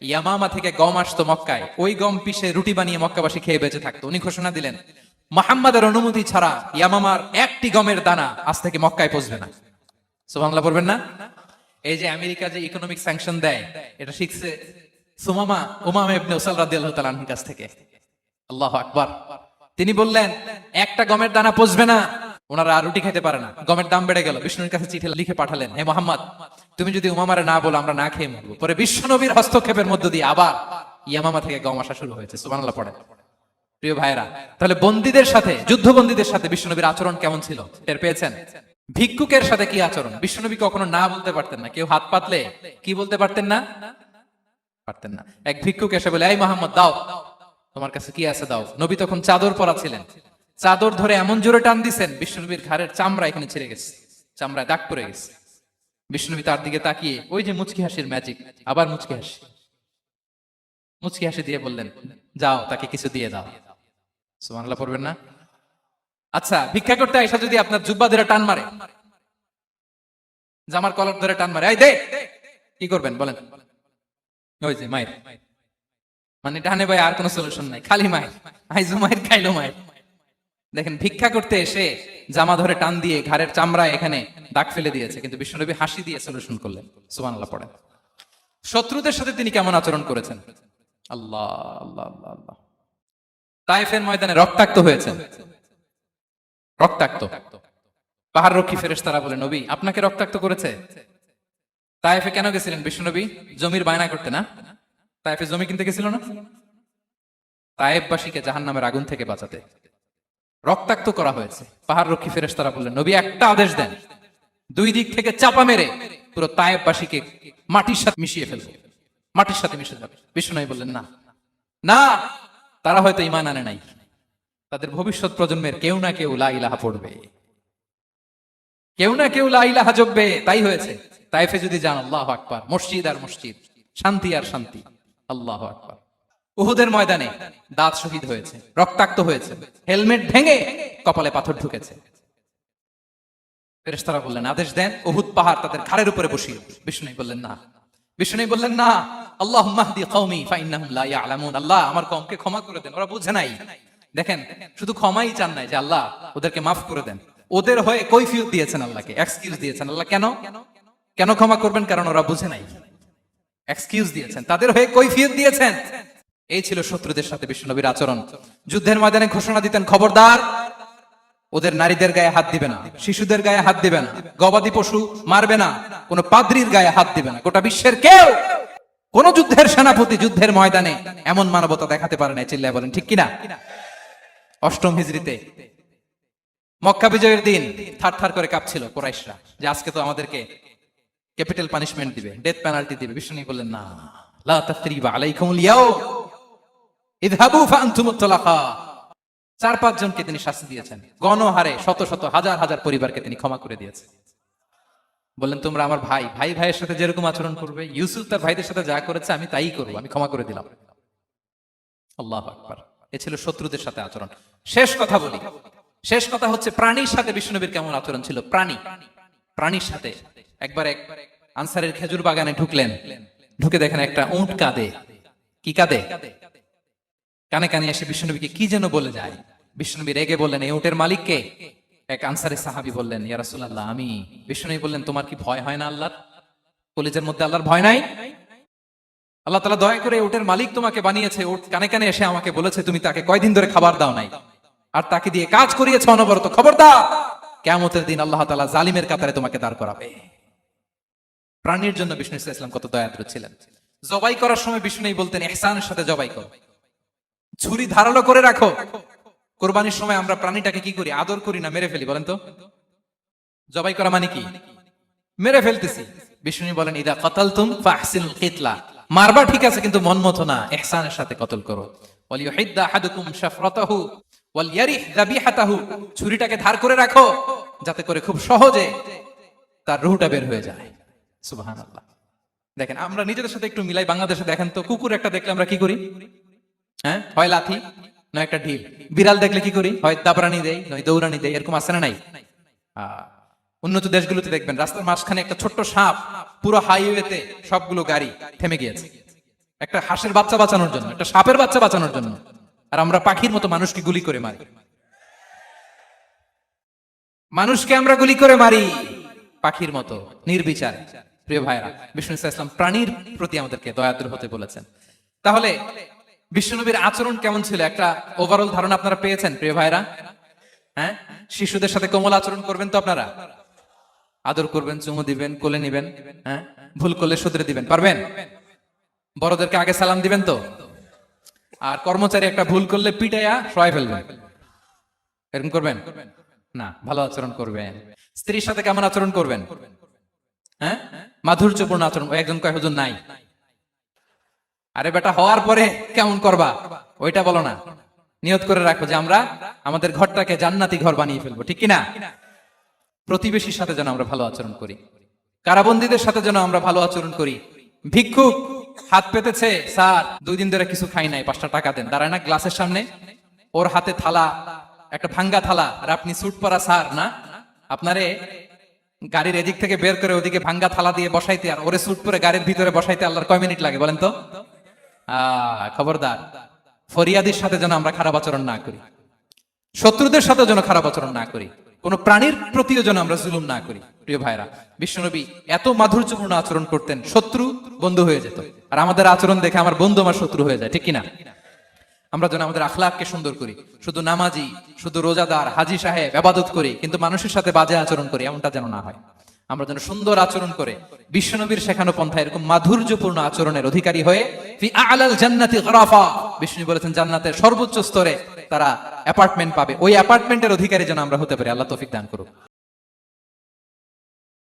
ইয়ামামা থেকে গম আসতো মক্কায়, ওই গম পিষে রুটি বানিয়ে মক্কাবাসী খেয়ে বেঁচে থাকতো। উনি ঘোষণা দিলেন মুহাম্মাদের অনুমতি ছাড়া ইয়ামামার একটি গমের দানা আজ থেকে মক্কায় পৌঁছবে না। সুবহানাল্লাহ পড়বেন না? এই যে আমেরিকা যে ইকোনমিক স্যাংশন দেয়, এটা শিখছে উমামা ইবনে উসাল রাদিয়াল্লাহু তাআলা আনহুর কাছ থেকে। আল্লাহু আকবার। তিনি বললেন একটা গমের দানা পচবে না, ওনারা আর রুটি খেতে পারে না। গমের দাম বেড়ে গেল, বিষ্ণুর কাছে চিঠি লিখে পাঠালেন, হে মুহাম্মদ, তুমি যদি উমামারে না বলো আমরা না খেয়ে মরবো। পরে বিশ্বনবীর হস্তক্ষেপের মধ্য দিয়ে আবার ইয়ামামা থেকে গম আসা শুরু হয়েছে। সুবহানাল্লাহ পড়েন। প্রিয় ভাইরা, তাহলে বন্দীদের সাথে, যুদ্ধবন্দীদের সাথে বিশ্বনবীর আচরণ কেমন ছিল টের পেয়েছেন? ভিক্ষুকের সাথে কি আচরণ? বিশ্বনবী কখনো না বলতে পারতেন না। কেউ হাত পাতলে কি বলতে পারতেন না? এক ভিক্ষুক এসে বলে এই মুহাম্মদ দাও, তোমার কাছে কি আছে দাও। নবী তখন চাদর পরা ছিলেন, চাদর ধরে এমন জোরে টান দিছেন বিশ্বনবীর ঘাড়ের চামড়া এখানে ছিঁড়ে গেছে, চামড়ায় দাগ পড়ে গেছে। বিষ্ণুনবী তার দিকে তাকিয়ে ওই যে মুচকি হাসির ম্যাজিক, আবার মুচকি হাসি দিয়ে বললেন, যাও তাকে কিছু দিয়ে দাও। সুবহানাল্লাহ পড়বেন না? আচ্ছা, ভিক্ষা করতে আইসা যদি আপনার জুব্বা ধরে টান মারে, জামার কলার ধরে টান মারে, এই দে, কি করবেন বলেন? ওই যে মায়ের, মানে ডানে ভাই আর কোনো সলিউশন নাই, খালি মায়ের, আইজু মায়ের খাইলো মায়ের। দেখেন, ভিক্ষা করতে এসে জামা ধরে টান দিয়ে ঘাড়ের চামড়ায় এখানে দাগ ফেলে দিয়েছে, কিন্তু বিষ্ণুনবী হাসি দিয়ে সলিউশন করলেন। সুবহানাল্লাহ পড়েন। শত্রুদের সাথে তিনি কেমন আচরণ করেছেন? আল্লাহ আল্লাহ আল্লাহ আল্লাহ। তায়েফের ময়দানে রক্তাক্ত হয়েছেন, রক্তাক্ত। পাহাড় রক্ষী ফেরেশতারা বলে, নবী আপনাকে রক্তাক্ত করেছে? তায়েফে কেন গেছিলেন বিষ্ণুনবী? জমির বায়না করতে না? তায়েফে জমি কিনতে গেছিল না? তায়েফবাসীকে জাহান্নামের আগুন থেকে বাঁচাতে রক্তাক্ত করা হয়েছে। পাহাড় রক্ষী ফেরেশতারা বললেন, নবী একটা আদেশ দেন, দুই দিক থেকে চাপা মেরে পুরো তায়েফবাসীকে মাটির সাথে মিশিয়ে ফেলবো, মাটির সাথে মিশে যাবে। বিষ্ণুনবী বললেন, না না, তারা হয়তো ঈমান আনে নাই, তাদের ভবিষ্যৎ প্রজন্মের কেউ না কেউ লা ইলাহা পড়বে, কেউ না কেউ লা ইলাহা জপবে, তাই হয়েছে। তাইফে যদি যান, আল্লাহু আকবার, মসজিদ আর মসজিদ, শান্তি আর শান্তি, আল্লাহু আকবার। উহুদের ময়দানে দাঁত শহীদ হয়েছে, রক্তাক্ত হয়েছে, হেলমেট ভেঙে কপালে পাথর ঢুকেছে। ফেরেশতারা বললেন, আদেশ দেন উহুদ পাহাড় তাদের ঘাড়ের উপরে বসিয়ে। বিষ্ণুনবী বললেন, না। বিষ্ণুনবী বললেন, না, আল্লাহুম্মা হদি কওমি ফাইন্নাহুম লা ইয়ালামুন, আল্লাহ আমার কওমকে ক্ষমা করে দেন, ওরা বুঝে নাই। দেখেন, শুধু ক্ষমাই চান নাই যে আল্লাহ ওদেরকে মাফ করে দেন, ওদের হয়ে কৈফিয়ত দিয়েছেন আল্লাহকে, এক্সকিউজ দিয়েছেন। আল্লাহ কেন কেন ক্ষমা করবেন? কারণ ওরা বুঝে নাই, এক্সকিউজ দিয়েছেন, তাদের হয়ে কৈফিয়ত দিয়েছেন। এই ছিল শত্রুদের সাথে বিষ্ণুনবীর আচরণ। যুদ্ধের ময়দানে ঘোষণা দিতেন, খবরদার ওদের নারীদের গায়ে হাত দিবে না, শিশুদের গায়ে হাত দিবে না, গবাদি পশু মারবে না, কোন পাদ্রীর গায়ে হাত দিবে না। গোটা বিশ্বের কেউ, কোন যুদ্ধের সেনাপতি যুদ্ধের ময়দানে এমন মানবতা দেখাতে পারে না। চিল্লায় বলেন ঠিক কিনা? অষ্টম হিজরিতে মক্কা বিজয়ের দিন থার করে কাঁপছিল কুরাইশরা যে আজকে তো আমাদেরকে ক্যাপিটাল পানিশমেন্ট দিবে, ডেথ পেনাল্টি দিবে। বিষ্ণু বললেন, না, লা তাসরিবা আলাইকুমুল ইয়াউম ইযহাবু ফাআনতুমুত তালাকা। 4-5 জনকে তিনি শাস্তি দিয়েছেন, গণহারে শত শত হাজার হাজার পরিবারকে তিনি ক্ষমা করে দিয়েছেন। বললেন, তোমরা আমার ভাই, ভাই ভাইয়ের সাথে যেরকম আচরণ করবে, ইউসুফ তার ভাইদের সাথে যা করেছে আমি তাই করবো, আমি ক্ষমা করে দিলাম। আল্লাহু আকবার। এ ছিল শত্রুদের সাথে আচরণ। শেষ কথা বলি, শেষ কথা হচ্ছে প্রাণীর সাথে বিষ্ণুনবীর কেমন আচরণ ছিল। প্রাণীর সাথে একবার এক আনসারের খেজুর বাগানে ঢুকলেন, ঢুকে দেখেন একটা উট কাঁদে। কি কাঁদে? কানে কানে এসে বিষ্ণুনবীকে কি যেন বলে যায়। বিষ্ণুনবী রেগে বললেন, এই উটের মালিককে? এক আনসারের সাহাবী বললেন, ইয়া রাসূলুল্লাহ আমি। বিষ্ণুনবী বললেন, তোমার কি ভয় হয় না আল্লাহর? কলিজার মধ্যে আল্লাহর ভয় নাই? আল্লাহ তাআলা দয়া করে উটের মালিক তোমাকে বানিয়েছে, উট কানে কানে এসে আমাকে বলেছে তুমি তাকে কয়দিন ধরে খাবার দাও নাই, আর তাকে দিয়ে কাজ করিয়েছে অনবরত। খবরদার, কিয়ামতের দিন আল্লাহ তাআলা জালিমের কাতারে তোমাকে দাঁড় করাবে। প্রাণীর জন্য বিষ্ণু ইসলাম কত দয়াদ্র ছিলেন। জবাই করার সময় বিষ্ণু বলতেন, ইহসানের সাথে জবাই করো, ছুরি ধারালো করে রাখো। কোরবানির সময় আমরা প্রাণীটাকে কি করি? আদর করি না মেরে ফেলি? বলেন তো, জবাই করা মানে কি? মেরে ফেলতেছি। বিষ্ণু বলেন, ইদা কাতালতুম ফাহসিনুল কিতলা, মারবা ঠিক আছে কিন্তু মন মতো না, ইহসানের সাথে কতল করো। ওয়ালিয়ুহিদ্দা আহাদুকুম শাফরাতাহু ওয়ালইয়ারিহ যাবিহাতাহু, ছুরিটাকে ধার করে রাখো যাতে করে খুব সহজে তার রূহটা বের হয়ে যায়। সুবহানাল্লাহ। দেখেন, আমরা নিজেদের সাথে একটু মিলাই। বাংলাদেশে দেখেন তো, কুকুর একটা দেখলে আমরা কি করি? হ্যাঁ, হয় লাথি নয় একটা ঢিল। বিড়াল দেখলে কি করি? হয় দাবরানি দেই নয় দৌড়ানি দেই। এরকম আছে না নাই? উন্নত দেশগুলোতে দেখবেন রাস্তার মাঝখানে একটা ছোট্ট সাপ, পুরো হাইওয়েতে সবগুলো গাড়ি থেমে গিয়েছে একটা হাঁসের বাচ্চা বাঁচানোর জন্য, একটা সাপের বাচ্চা বাঁচানোর জন্য। আর আমরা পাখির মতো মানুষকে গুলি করে মারি, মানুষকে আমরা গুলি করে মারি পাখির মতো নির্বিচারে। প্রিয় ভাইরা, বিষ্ণু ইসলাম প্রাণীর প্রতি আমাদেরকে দয়াদ্র হতে বলেছেন। তাহলে বিশ্বনবীর আচরণ কেমন ছিল একটা ওভারঅল ধারণা আপনারা পেয়েছেন প্রিয় ভাইরা? হ্যাঁ, শিশুদের সাথে কোমল আচরণ করবেন তো আপনারা? আদর করবেন, চুমু দিবেন, কোলে নিবেন, হ্যাঁ, ভুল করলে শুধরে দিবেন, পারবেন? বড়দেরকে আগে সালাম দিবেন তো? আর কর্মচারী একটা ভুল করলে পিটাইয়া সরাই ফেলবেন, এরকম করবেন না? ভালো আচরণ করবেন। স্ত্রীর সাথে কেমন আচরণ করবেন? হ্যাঁ, মাধুর্যপূর্ণ আচরণ। একজন কয় হুজুর নাই। আরে বেটা, হওয়ার পরে কেমন করবা ওইটা বলো না। নিয়ত করে রাখো যে আমরা আমাদের ঘরটাকে জান্নাতি ঘর বানিয়ে ফেলবো, ঠিক কিনা? প্রতিবেশীর সাথে যেন আমরা ভালো আচরণ করি। কারাবন্দীদের সাথে যেন আমরা ভালো আচরণ করি। ভিক্ষুক হাত পেতেছে, স্যার 2 দিন ধরে কিছু খাই নাই, 5টা টাকা দেন, দাঁড়ায় না গ্লাসের সামনে, ওর হাতে থালা, একটা ভাঙ্গা থালা, আর আপনি স্যুট পরা স্যার না, আপনারে গাড়ির এদিক থেকে বের করে ওদিকে ভাঙ্গা থালা দিয়ে বসাইতে আর ওরে স্যুট পরে গাড়ির ভিতরে বসাইতে আল্লাহর কয় মিনিট লাগে বলেন তো? খবরদার, ফরিয়াদির সাথে যেন আমরা খারাপ আচরণ না করি, শত্রুদের সাথে যেন খারাপ আচরণ না করি, কোন প্রাণীর প্রতিও যেন আমরা জুলুম না করি। প্রিয় ভাইরা, বিশ্বনবী এত মাধুর্যপূর্ণ আচরণ করতেন, শত্রু বন্ধু হয়ে যেত। আর আমাদের আচরণ দেখে আমার বন্ধু আমার শত্রু হয়ে যায়, ঠিক কিনা? আমরা যেন আমাদের আখলাককে সুন্দর করি, শুধু নামাজি, শুধু রোজাদার, হাজি সাহেব ইবাদত করি কিন্তু মানুষের সাথে বাজে আচরণ করি, এমনটা যেন না হয়। আমরা যেন সুন্দর আচরণ করে বিশ্বনবীর শেখানো পন্থা এরকম মাধুর্যপূর্ণ আচরণের অধিকারী হয়ে ফি আ'লাল জান্নাতি গরাফা, বিষ্ণু বলেছেন জান্নাতের সর্বোচ্চ স্তরে তারা অ্যাপার্টমেন্ট পাবে, ওই অ্যাপার্টমেন্টের অধিকারী যেন আমরা হতে পারি। আল্লাহ তৌফিক দান করুক।